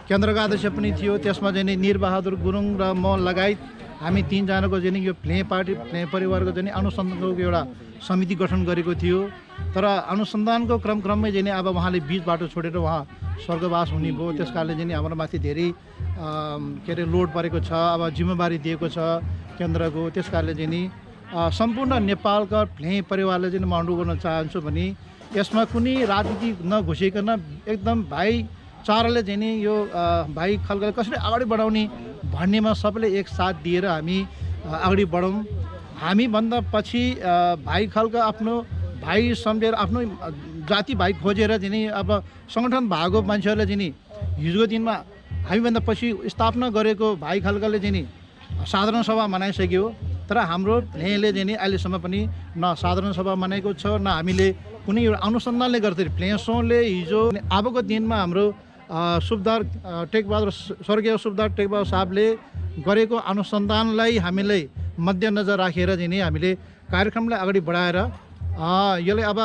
केन्द्रको अध्यक्ष पनि थियो। त्यसमा चाहिँ नि निरबहादुर गुरुङ र म लगायत हामी 3 जनाको चाहिँ नि यो प्ले परिवारको चाहिँ नि अनुसन्धानको एउटा समिति गठन गरेको थियो। तर अनुसन्धानको क्रममै चाहिँ नि अब उहाँले बीच बाटो छोडेर उहाँ स्वर्गवास हुने भयो। त्यस कारणले चाहिँ नि हाम्रो माथि धेरै के अरे लोड परेको छ, अब जिम्मेवारी दिएको छ केन्द्रको। त्यस कारणले चाहिँ नि सम्पूर्ण नेपालका प्ले परिवारले चाहिँ म अनुरोध गर्न चाहन्छु भने यसमा कुनै राजनीति नघुसिकन एकदम भाइचाराले चाहिँ नि यो भाइ खालको कसरी अगाडि बढाउने भन्नेमा सबैले एक साथ दिएर हामी अगाडि बढौँ। हामीभन्दा पछि भाइ खालका आफ्नो भाइ सम्झेर आफ्नो जाति भाइ खोजेर चाहिँ नि अब सङ्गठन भएको मान्छेहरूले चाहिँ नि हिजोको दिनमा हामीभन्दा पछि स्थापना गरेको भाइ खालकाले चाहिँ नि साधारण सभा मनाइसक्यो। तर हाम्रो प्लेले चाहिँ नि अहिलेसम्म पनि न साधारण सभा मानेको छ न हामीले कुनै एउटा अनुसन्धानले गर्दाखेरि प्लेसोले हिजो अबको दिनमा हाम्रो सुबदार टेकबहादुर स्वर्गीय सुबदार टेकबहादुर साहबले गरेको अनुसन्धानलाई हामीले मध्यनजर राखेर चाहिँ नि हामीले कार्यक्रमलाई अगाडि बढाएर यसले अब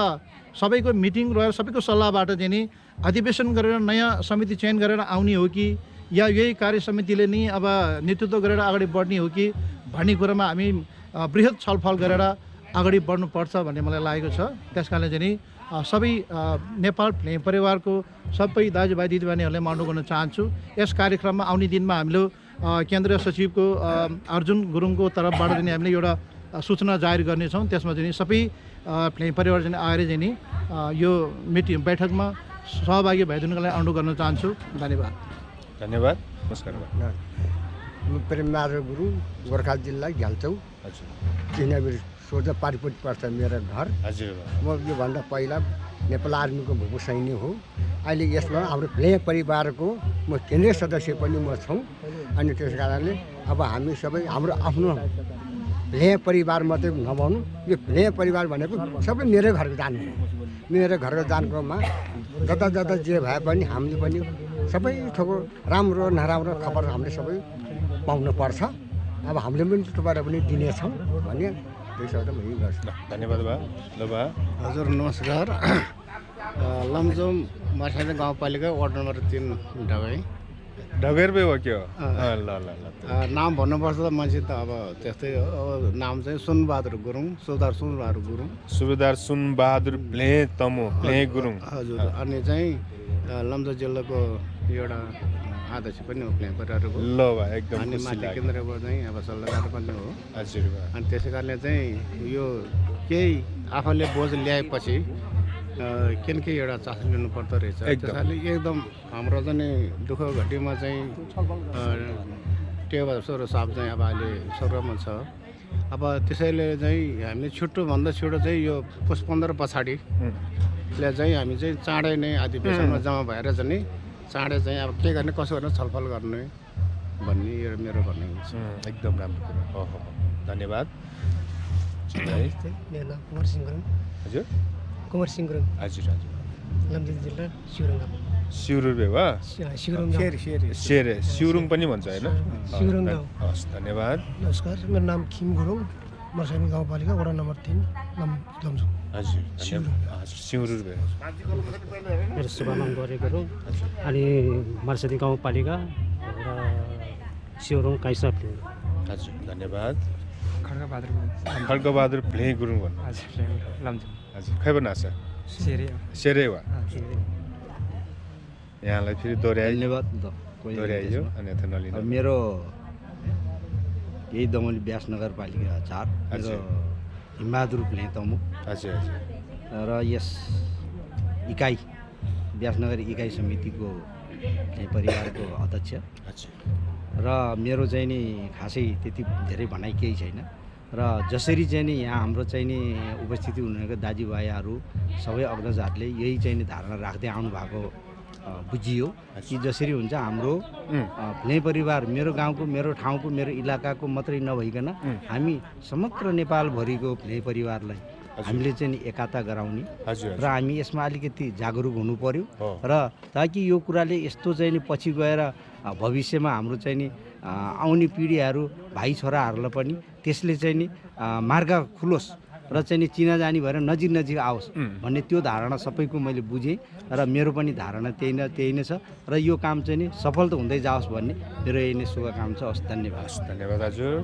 सबैको मिटिङ रहेर सबैको सल्लाहबाट चाहिँ नि अधिवेशन गरेर नयाँ समिति चयन गरेर आउने हो कि या यही कार्य समितिले नि अब नेतृत्व गरेर अगाडि बढ्ने हो कि भन्ने कुरामा हामी बृहत छलफल गरेर अगाडि बढ्नुपर्छ भन्ने मलाई लागेको छ। त्यस कारणले चाहिँ नि सबै नेपाल प्ले परिवारको सबै दाजुभाइ दिदीबहिनीहरूलाई म अनुरोध गर्न चाहन्छु यस कार्यक्रममा आउने दिनमा हामीले केन्द्रीय सचिवको अर्जुन गुरुङको तर्फबाट चाहिँ हामीले एउटा सूचना जारी गर्नेछौँ। त्यसमा चाहिँ सबै प्ले परिवार चाहिँ आएर चाहिँ नि यो मिटिङ बैठकमा सहभागी भइदिनुको लागि अनुरोध गर्न चाहन्छु। धन्यवाद। धन्यवाद। नमस्कार। म प्रेमबहादुर गुरुङ, गोर्खा जिल्ला घ्याल्चौ। चिनाबिर सोझा पारिपट्टि पर्छ मेरो घर। हजुर। म योभन्दा पहिला नेपाल आर्मीको भूपू सैनिक हो। अहिले यसमा हाम्रो प्ले परिवारको म केन्द्रीय सदस्य पनि म छौँ। अनि त्यस कारणले अब हामी सबै हाम्रो आफ्नो प्ले परिवार मात्रै नभनौँ, यो प्ले परिवार भनेको सबै मेरै घरको जानु हो। मेरो घरको जानुकोमा जता जता जे भए पनि हामीले पनि सबै थोक राम्रो नराम्रो खबर हामीले सबै पाउनुपर्छ। अब हामीले पनि तपाईँलाई पनि दिनेछौँ भन्ने त्यही शब्द म यही गर्छु। धन्यवाद बा। ल बा। हजुर नमस्कार। लमजुङ मर्सादी गाउँपालिका वार्ड नम्बर 3 ढगै। ढगेरबै हो के हो? ल ल ल। नाम भन्नुपर्छ त मान्छे त अब त्यस्तै हो। अब नाम चाहिँ सुनबहादुर गुरुङ, सुबेदार सुनबहादुर गुरुङ। सुबेदार सुनबहादुर प्ले तमु प्ले गुरुङ। हजुर। अनि चाहिँ लमजुङ जिल्लाको एउटा अध्यक्ष पनि हो प्ले परिवारको। ल बा, एकदम अनि माथि केन्द्रको चाहिँ अब सल्लाहकार पनि हो। हजुर बा। अनि त्यसै कारणले चाहिँ यो केही आफूले बोझ ल्याएपछि के एउटा चासो लिनु पर्दो रहेछ। त्यसैले एकदम हाम्रो चाहिँ दुःख घटीमा चाहिँ टेबल सोह्र साहब चाहिँ अब अहिले स्वर्गमा छ। अब त्यसैले चाहिँ हामीले छिटोभन्दा छिटो चाहिँ यो पुस 15 पछाडिले चाहिँ हामी चाहिँ चाँडै नै अधिवेशनमा जम्मा भएर चाहिँ नि चाँडै चाहिँ अब के गर्ने कसो गर्ने छलफल गर्ने भन्ने यो मेरो भन्ने हुन्छ। एकदम राम्रो कुरा हो। धन्यवाद। मेरो नाम कुमार सिंह गुरुङ। हजुर। कुमार सिंह गुरुङ। हजुर हजुर। लमजुङ जिल्ला सिउरुङ गाउँ। सिउरुर भेवा? सिउरुङ गाउँ। शेरे सिउरुङ पनि भन्छ होइन? सिउरुङ गाउँ। हस्, धन्यवाद। नमस्कार, मेरो नाम खिम गुरुङ, मर्सानी गाउँपालिका वडा नम्बर 3 लमजुङ। हजुर। हजुर। सिउरुर भेवा। मेरो शुभनाम गरे गुरुङ अनि मर्सादी गाउँपालिका र सिउरुङ काइसा प्ले। हजुर। धन्यवाद। खड्गबहादुर प्ले गुरुङ भन्नु। हजुर। प्ले लमजुङ। हजुर। खै बनासा? सेरेवा। यहाँलाई फेरि दोहोऱ्याइयो अनि यता नलिनु। मेरो यही दमोली व्यास नगरपालिका 4 मेरो हिमबहादुर प्ले तमु। हजुर हजुर। र यस इकाइ व्यासनगर इकाइ समितिको चाहिँ परिवारको अध्यक्ष। र मेरो चाहिँ नि खासै त्यति धेरै भनाइ केही छैन। र जसरी चाहिँ नि यहाँ हाम्रो चाहिँ नि उपस्थिति हुनुहुनेको दाजुभाइहरू सबै अग्रजहरूले यही चाहिँ नि धारणा राख्दै आउनु भएको बुझियो कि जसरी हुन्छ हाम्रो प्ले परिवार मेरो गाउँको, मेरो ठाउँको, मेरो इलाकाको मात्रै नभइकन हामी समग्र नेपालभरिको प्ले परिवारलाई हामीले चाहिँ नि एकता गराउने र हामी यसमा अलिकति जागरुक हुनु पर्यो। र ताकि यो कुराले यस्तो चाहिँ नि पछि गएर भविष्यमा हाम्रो चाहिँ नि आउने पिँढीहरू भाइ छोराहरूलाई पनि त्यसले चाहिँ नि मार्ग खुलोस् र चाहिँ नि चिनाजानी भएर नजिक नजिक आओस् भन्ने त्यो धारणा सबैको मैले बुझेँ र मेरो पनि धारणा त्यही नै छ र यो काम चाहिँ नि सफल त हुँदै जाओस् भन्ने मेरो यही नै शुभकामना छ। हस्, धन्यवाद। धन्यवाद हजुर।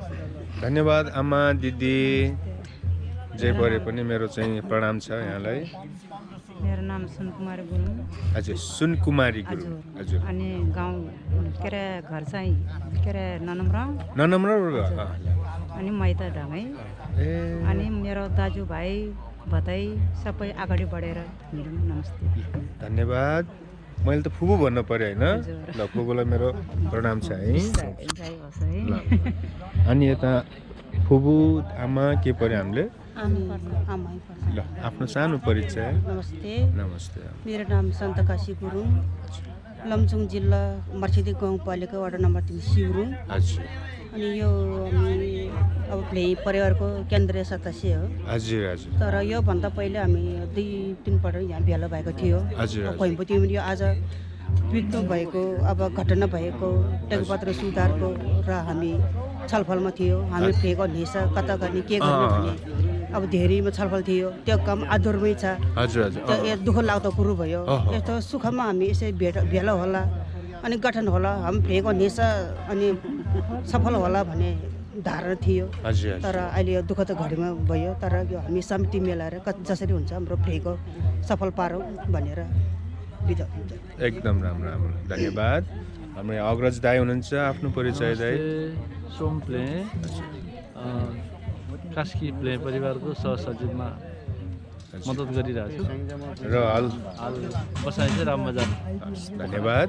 धन्यवाद आमा दिदी जे भरे पनि मेरो चाहिँ प्रणाम छ यहाँलाई। मेरो नाम सुनकुमारी गुरुङ। हजुर। सुनकुमारी गुरुङ। हजुर। अनि गाउँ के अरे घर चाहिँ के अरे ननम्रा अनि मैता ढामै। अनि मेरो दाजुभाइ भताइ सबै अगाडि बढेर हिँडौँ। नमस्ते। धन्यवाद। मैले त फुबु भन्नु पर्यो होइन? ल, फुबुलाई मेरो प्रणाम छ है। अनि यता फुबु आमा के पर्यो हामीले? ल, आफ्नो सानो परिचय। नमस्ते। नमस्ते। मेरो नाम सन्तकाशी गुरुङ, लमजुङ जिल्ला मर्सिदी गाउँपालिका वडा नम्बर 3 सिउरुङ। हजुर। अनि यो हामी अब प्ले परिवारको केन्द्रीय सदस्य हो। हजुर हजुर तर योभन्दा पहिले हामी 2-3 पल्ट यहाँ भेला भएको थियो। हजुर, हजुर। खोइम्पुटीमा यो आज मृत्यु भएको अब घटना भएको टेकपत्र सुधारको र हामी छलफलमा थियो। हामी फ्लेको हिस्सा कता गर्ने के गर्ने भन्ने अब धेरैमा छलफल थियो। त्यो काम आधुरमै छ। हजुर हजुर त्यो दुःख लाग्दो कुरो भयो। यस्तो सुखमा हामी यसै भेला होला अनि गठन होला, हामी फ्लेको हिस्सा अनि सफल होला भन्ने धारणा थियो। हजुर तर अहिले यो दुःखद घडीमा भयो। तर यो हामी समिति मिलाएर जसरी हुन्छ हाम्रो फ्लेको सफल पारौँ भनेर बिदा हुन्छ। एकदम राम्रो राम्रो धन्यवाद। हाम्रो यहाँ अग्रज दाई हुनुहुन्छ, आफ्नो परिचय दाई। सोम प्ले कास्की प्ले परिवारको सहसचिवमा मद्दत गरिरहेको छु र हाल बसाइ चाहिँ रामबजार। धन्यवाद।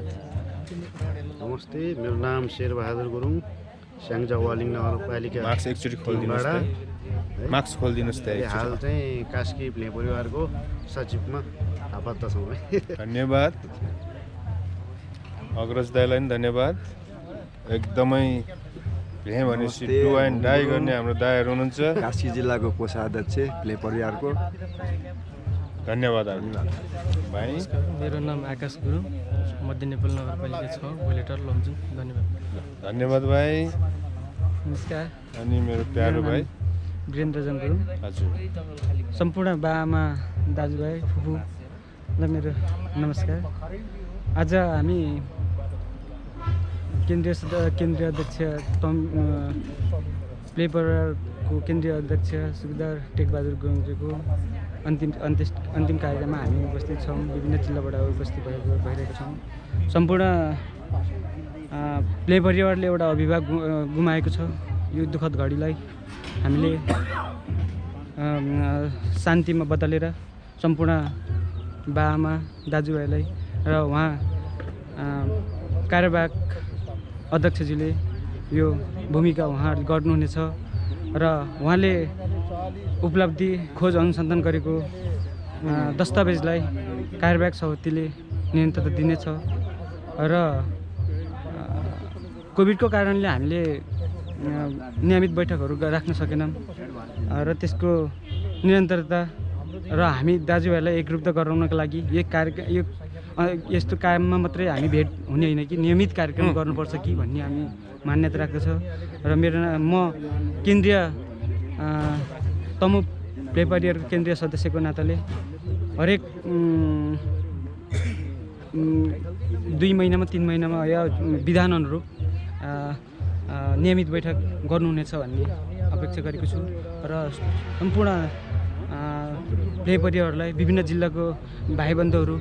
नमस्ते, मेरो नाम शेरबहादुर गुरुङ, स्याङ्जा वालिङ नगरपालिका मार्क्स एकचोटि खोलिदिनुहोस् त। मार्क्स खोलिदिनुहोस् त। हाल चाहिँ कास्की प्ले परिवारको सचिवमा आबद्ध छौँ है। धन्यवाद अग्रज दाईलाई पनि धन्यवाद। एकदमै प्ले भनेपछि डु एन्ड डाई गर्ने हाम्रो दाईहरू हुनुहुन्छ। कास्की जिल्लाको कोषाध्यक्ष प्ले परिवारको। धन्यवाद भाइ। मेरो नाम आकाश गुरुङ, मध्य नेपाल नगरपालिका 6 गोलेटर लमजुङ। धन्यवाद। धन्यवाद भाइ। नमस्कार। अनि मेरो प्यारो भाइ वीरेन्द्रजन गुरुङ। हजुर। सम्पूर्ण बाआमा दाजुभाइ फुपूलाई मेरो नमस्कार। आज हामी केन्द्रीय अध्यक्ष प्ले परिवारको केन्द्रीय अध्यक्ष सुबेदार टेकबहादुर गुरुङजीको अन्तिम कार्यक्रममा हामी उपस्थित छौँ। विभिन्न जिल्लाबाट उपस्थित भइरहेको छौँ। सम्पूर्ण प्ले परिवारले एउटा अभिभावक गुमाएको छ। यो दुःखद घडीलाई हामीले शान्तिमा बदलेर सम्पूर्ण बाआमा दाजुभाइलाई र उहाँ कार्यवाहक अध्यक्षजीले यो भूमिका उहाँहरूले गर्नुहुनेछ र उहाँले उपलब्धि खोज अनुसन्धान गरेको दस्तावेजलाई कार्यवाहक समितिले निरन्तरता दिनेछ र कोभिडको कारणले हामीले नियमित बैठकहरू राख्न सकेनौँ र त्यसको निरन्तरता र हामी दाजुभाइलाई एकरूपता गराउनको लागि यस्तो काममा मात्रै हामी भेट हुने होइन कि नियमित कार्यक्रम गर्नुपर्छ कि भन्ने हामी मान्यता राख्दछ। र म केन्द्रीय तमु प्ले परिवारको केन्द्रीय सदस्यको नाताले हरेक 2 महिनामा 3 महिनामा या विधान अनुरूप नियमित बैठक गर्नुहुनेछ भन्ने अपेक्षा गरेको छु र सम्पूर्ण प्ले परिवारलाई विभिन्न जिल्लाको भाइबन्धुहरू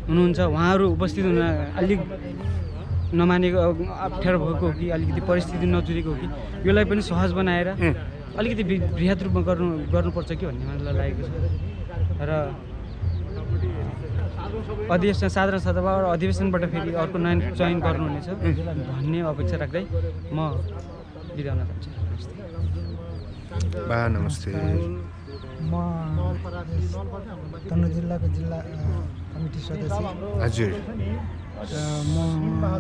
हुनुहुन्छ, उहाँहरू उपस्थित हुन अलिक नमानेको अप्ठ्यारो भएको हो कि अलिकति परिस्थिति नजुरेको हो कि यसलाई पनि सहज बनाएर अलिकति बृहत रूपमा गर्नुपर्छ कि भन्ने मलाई लागेको छ र अधिवेशन साधारण सभा र अधिवेशनबाट फेरि अर्को नयाँ चयन गर्नुहुनेछ भन्ने अपेक्षा राख्दै म बिदा हुन चाहन्छु। नमस्ते। म तनहुँ जिल्लाको जिल्ला कमिटी सदस्य। हजुर। म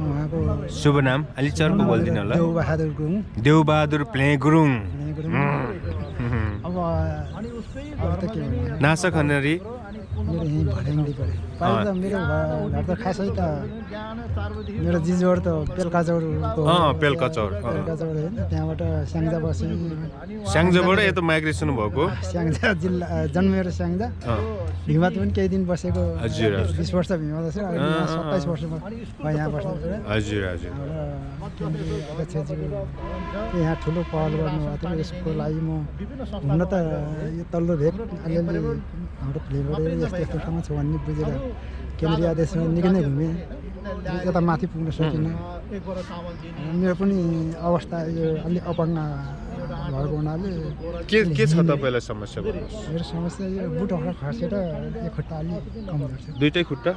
उहाँको शुभ नाम अलि चर्को बोलिदिनु होला। देवबहादुर गुरुङ। देवबहादुर प्ले गुरुङ। अब त के भन्नु, नासा खनेरी मेरो यहीँ भड्याङडी पऱ्यो। पहिला त मेरो घर त खासै त मेरो जिजोर त पेल्काचौरको पेल्काचौर होइन, त्यहाँबाट स्याङ्जा बसी स्याङ्जाबाट यता माइग्रेसन भएको। स्याङ्जा जिल्ला जन्मेर स्याङ्जा भिमात पनि केही दिन बसेको। हजुर 20 वर्ष भिमात बसेर 27 वर्षमा यहाँ बसेको। हजुर हजुर। केन्द्रीय अध्यक्षजीको यहाँ ठुलो पहल गर्नुभएको थियो। यसको लागि म हुन त यो तल्लो भेग अलिअलि हाम्रो फ्लेभर यस्तो ठाउँमा छ भन्ने बुझेर केन्द्रीय अध्यक्षमा निकै नै घुमेँ, यता माथि पुग्न सकिनँ। मेरो पनि अवस्था यो अलि अपाङ्ग भएको हुनाले के छ तपाईँलाई समस्या? मेरो समस्या यो बुटहरू खसेर एक खुट्टा अलि कमजोर छ। दुईटै खुट्टा?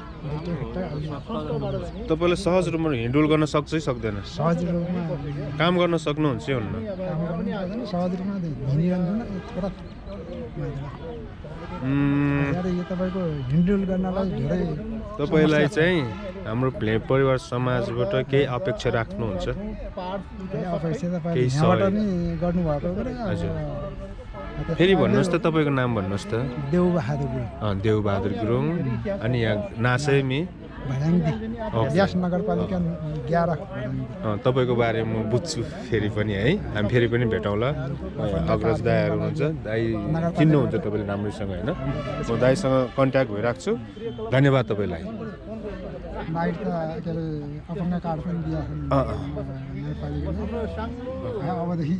तपाईँले सहज रूपमा हिँडुल गर्न सक्छ कि सक्दैन? सहज रूपमा काम गर्न सक्नुहुन्छ हुन्न? सहज रूपमा हिँडिरहनु थोडा यो तपाईँको हिँडुल गर्नलाई धेरै तपाईँलाई चाहिँ हाम्रो प्ले परिवार समाजबाट केही अपेक्षा राख्नुहुन्छ? अपेक्षा त केही यहाँबाट सहयोग? नि गर्नुभएको हजुर फेरि भन्नुहोस् त तपाईँको नाम भन्नुहोस् त। देवबहादुर गुरुङ। देवबहादुर गुरुङ। अनि यहाँ नासैमी भर्याङदी व्यास नगरपालिका 11 तपाईँको बारेमा म बुझ्छु फेरि पनि है। हामी फेरि पनि भेटौँला। अग्रज दाईहरू हुनुहुन्छ, दाई चिन्नुहुन्छ तपाईँले राम्रैसँग होइन? म दाईसँग कन्ट्याक्ट भइरहेको छु। धन्यवाद तपाईँलाई। बाहिर त के अरे अपङ्ग कार्ड पनि दिएको अबदेखि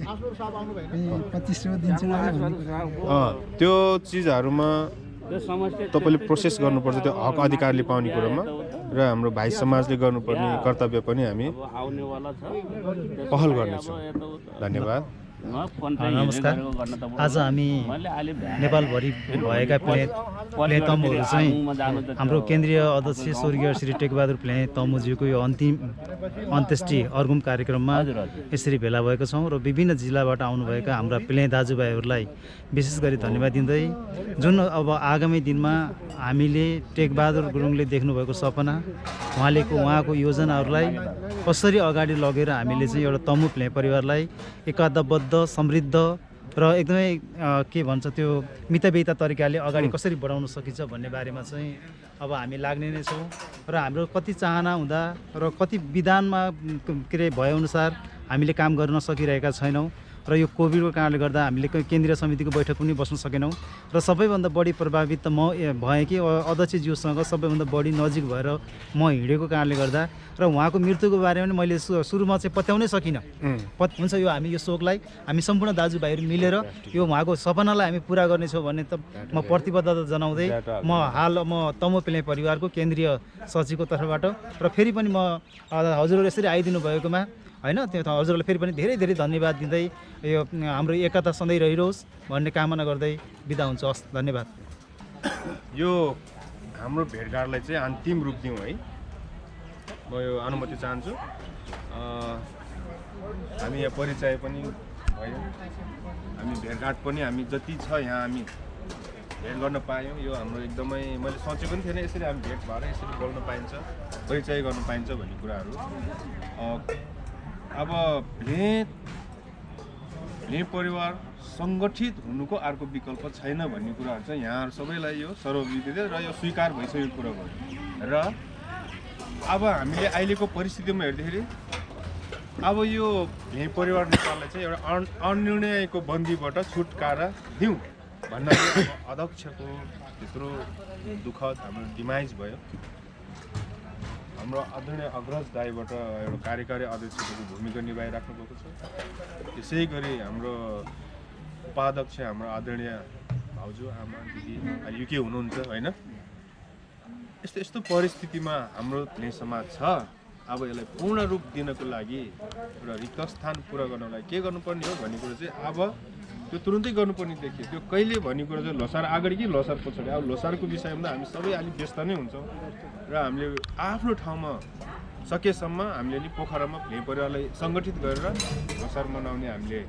25 दिन्छु त्यो चिजहरूमा तपाईँले प्रोसेस गर्नुपर्छ त्यो हक अधिकारले पाउने कुरोमा, र हाम्रो भाइ समाजले गर्नुपर्ने कर्तव्य पनि हामी पहल गर्नेछौँ। धन्यवाद। नमस्कार। आज हामी नेपालभरि भएका प्ले तमुहरू चाहिँ हाम्रो केन्द्रीय अध्यक्ष स्वर्गीय श्री टेकबहादुर प्ले तमुज्यूको यो अन्त्येष्टि अर्गुम कार्यक्रममा यसरी भेला भएका छौँ र विभिन्न जिल्लाबाट आउनुभएका हाम्रा प्ले दाजुभाइहरूलाई विशेष गरी धन्यवाद दिँदै जुन अब आगामी दिनमा हामीले टेकबहादुर गुरुङले देख्नुभएको सपना उहाँको योजनाहरूलाई कसरी अगाडि लगेर हामीले चाहिँ एउटा तमु प्ले परिवारलाई एकाबद्ध समृद्ध र एकदमै के भन्छ त्यो मितव्ययिता तरिकाले अगाडि कसरी बढाउन सकिन्छ भन्ने बारेमा चाहिँ अब हामी लाग्ने नै छौँ र हाम्रो कति चाहना हुँदा र कति विधानमा के अरे भएअनुसार हामीले काम गर्न सकिरहेका छैनौँ र यो कोभिडको कारणले गर्दा हामीले केन्द्रीय समितिको बैठक पनि बस्न सकेनौँ र सबैभन्दा बढी प्रभावित त म भएँ कि अध्यक्षज्यूसँग सबैभन्दा बढी नजिक भएर म हिँडेको कारणले गर्दा र उहाँको मृत्युको बारेमा पनि मैले सुरुमा चाहिँ पत्याउनै सकिनँ। हुन्छ यो हामी यो शोकलाई हामी सम्पूर्ण दाजुभाइहरू मिलेर यो उहाँको सपनालाई हामी पुरा गर्नेछौँ भन्ने त म प्रतिबद्धता जनाउँदै म तमु प्ले परिवारको केन्द्रीय सचिवको तर्फबाट र फेरि पनि म हजुरहरू यसरी आइदिनु भएकोमा होइन त्यो हजुरहरूलाई फेरि पनि धेरै धेरै धन्यवाद दिँदै यो हाम्रो एकता सधैँ रहिरहोस् भन्ने कामना गर्दै बिदा हुन्छ। हस्, धन्यवाद। यो हाम्रो भेटघाटलाई चाहिँ अन्तिम रूप दिउँ है, म यो अनुमति चाहन्छु। हामी यहाँ परिचय पनि भयो, हामी भेटघाट पनि हामी जति छ यहाँ हामी भेट गर्न पायौँ। यो हाम्रो एकदमै मैले सोचेको पनि थिएन यसरी हामी भेट भएर यसरी बोल्न पाइन्छ, परिचय गर्न पाइन्छ भन्ने कुराहरू। अब प्ले परिवार सङ्गठित हुनुको अर्को विकल्प छैन भन्ने कुराहरू चाहिँ यहाँ सबैलाई यो सर्वविदित र यो स्वीकार भइसकेको कुरो भयो। र अब हामीले अहिलेको परिस्थितिमा हेर्दाखेरि अब यो प्ले परिवार नेपाललाई चाहिँ एउटा अनिर्णयको बन्दीबाट छुटकारा दिउँ भन्नाले अब अध्यक्षको त्यत्रो दुःखद हाम्रो डिमाइज भयो। हाम्रो आदरणीय अग्रज दाईबाट एउटा कार्यकारी अध्यक्षको भूमिका निभाइराख्नु भएको छ। त्यसै गरी हाम्रो उपाध्यक्ष हाम्रो आदरणीय भाउजू आमा दिदी अहिले युके हुनुहुन्छ होइन। यस्तो यस्तो परिस्थितिमा हाम्रो प्ले समाज छ। अब यसलाई पूर्ण रूप दिनको लागि एउटा रिक्त स्थान पुरा गर्नको लागि के गर्नुपर्ने हो भन्ने कुरो चाहिँ अब त्यो तुरुन्तै गर्नुपर्ने देखियो। त्यो कहिले भन्ने कुरो चाहिँ लोसार अगाडि कि लोसार पछाडि। अब लोसारको विषयमा हामी सबै अलिक व्यस्त नै हुन्छौँ र हामीले आफ्नो ठाउँमा सकेसम्म हामीले नि पोखरामा प्ले परिवारलाई सङ्गठित गरेर लोसार मनाउने हामीले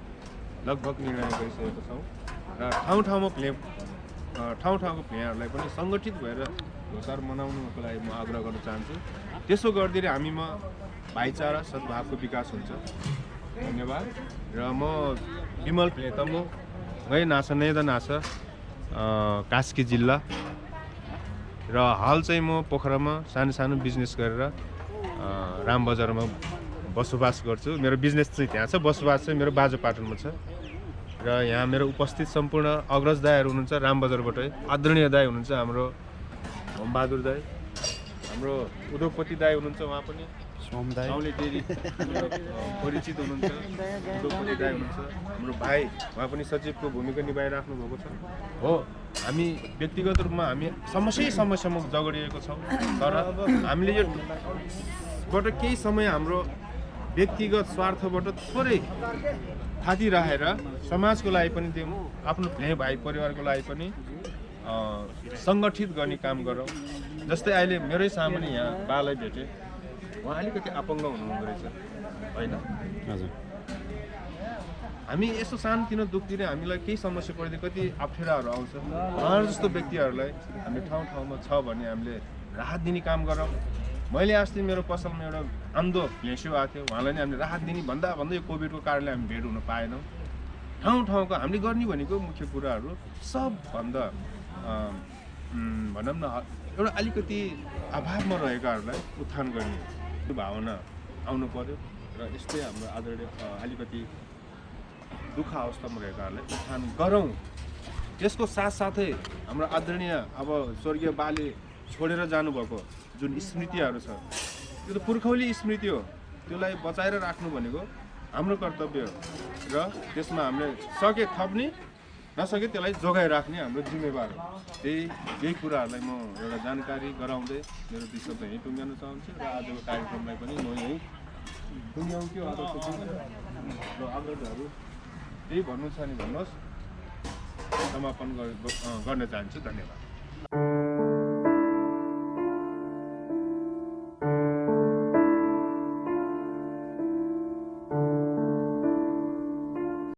लगभग निर्णय गरिसकेका छौँ र ठाउँको प्लेयरहरूलाई पनि सङ्गठित भएर लोसार मनाउनुको लागि म आग्रह गर्न चाहन्छु। त्यसो गर्दाखेरि हामीमा भाइचारा सद्भावको विकास हुन्छ। धन्यवाद। र म विमल प्ले तमु है नासा नेदा नासा कास्की जिल्ला र हाल चाहिँ म पोखरामा सानो बिजनेस गरेर रामबजारमा बसोबास गर्छु। मेरो बिजनेस चाहिँ त्यहाँ छ, बसोबास चाहिँ मेरो बाजुपाटनमा छ। र यहाँ मेरो उपस्थित सम्पूर्ण अग्रज दाईहरू हुनुहुन्छ रामबजारबाटै, आदरणीय दाई हुनुहुन्छ हाम्रो होमबहादुर दाई, हाम्रो उद्योगपति दाई हुनुहुन्छ उहाँ पनि गाउँले डेरी परिचित हुनुहुन्छ, उद्योगपति दाई हुनुहुन्छ, हाम्रो भाइ उहाँ पनि सचिवको भूमिका निभाइराख्नु भएको छ। हो हामी व्यक्तिगत रूपमा हामी समस्यामा जगडिएको छौँ, तर हामीले योबाट केही समय हाम्रो व्यक्तिगत स्वार्थबाट थोरै थाती राखेर समाजको लागि पनि दिउँ, आफ्नो भाइ परिवारको लागि पनि सङ्गठित गर्ने काम गरौँ। जस्तै अहिले मेरै सामुन्ने यहाँ बालाई भेटेँ, उहाँ अलिकति अपङ्ग हुनुहुँदो रहेछ होइन। हजुर हामी यसो सानोतिनो दुःखतिर हामीलाई केही समस्या पर्दा कति अप्ठ्याराहरू आउँछ। उहाँहरू जस्तो व्यक्तिहरूलाई हामी ठाउँमा छ भने हामीले राहत दिने काम गरौँ। मैले अस्ति मेरो पसलमा एउटा अन्धो फ्लेस्यो आएको थियो, उहाँलाई नै हामीले राहत दिने भन्दा यो कोभिडको कारणले हामी भेट हुन पाएनौँ। ठाउँको हामीले गर्ने भनेको मुख्य कुराहरू सबभन्दा भनौँ न एउटा अलिकति अभावमा रहेकाहरूलाई उत्थान गर्ने भावना आउनु पर्यो र यस्तै हाम्रो आदरणीय अलिकति दुःख अवस्थामा रहेकाहरूलाई उत्थान गरौँ। त्यसको साथसाथै हाम्रो आदरणीय अब स्वर्गीय बाले छोडेर जानुभएको जुन स्मृतिहरू छ त्यो त पुर्खौली स्मृति हो, त्यसलाई बचाएर राख्नु भनेको हाम्रो कर्तव्य हो र त्यसमा हामीले सके थप्ने नसके त्यसलाई जोगाइराख्ने हाम्रो जिम्मेवार हो। यही कुराहरूलाई म एउटा जानकारी गराउँदै मेरो 2 शब्द यहीँ टुङ्ग्याउन चाहन्छु र आजको कार्यक्रमलाई पनि म यहीँ टुङ्ग्याउँछु। र अग्रजहरू त्यही भन्नु छ नि भन्नुहोस्, समापन गर्न चाहन्छु। धन्यवाद।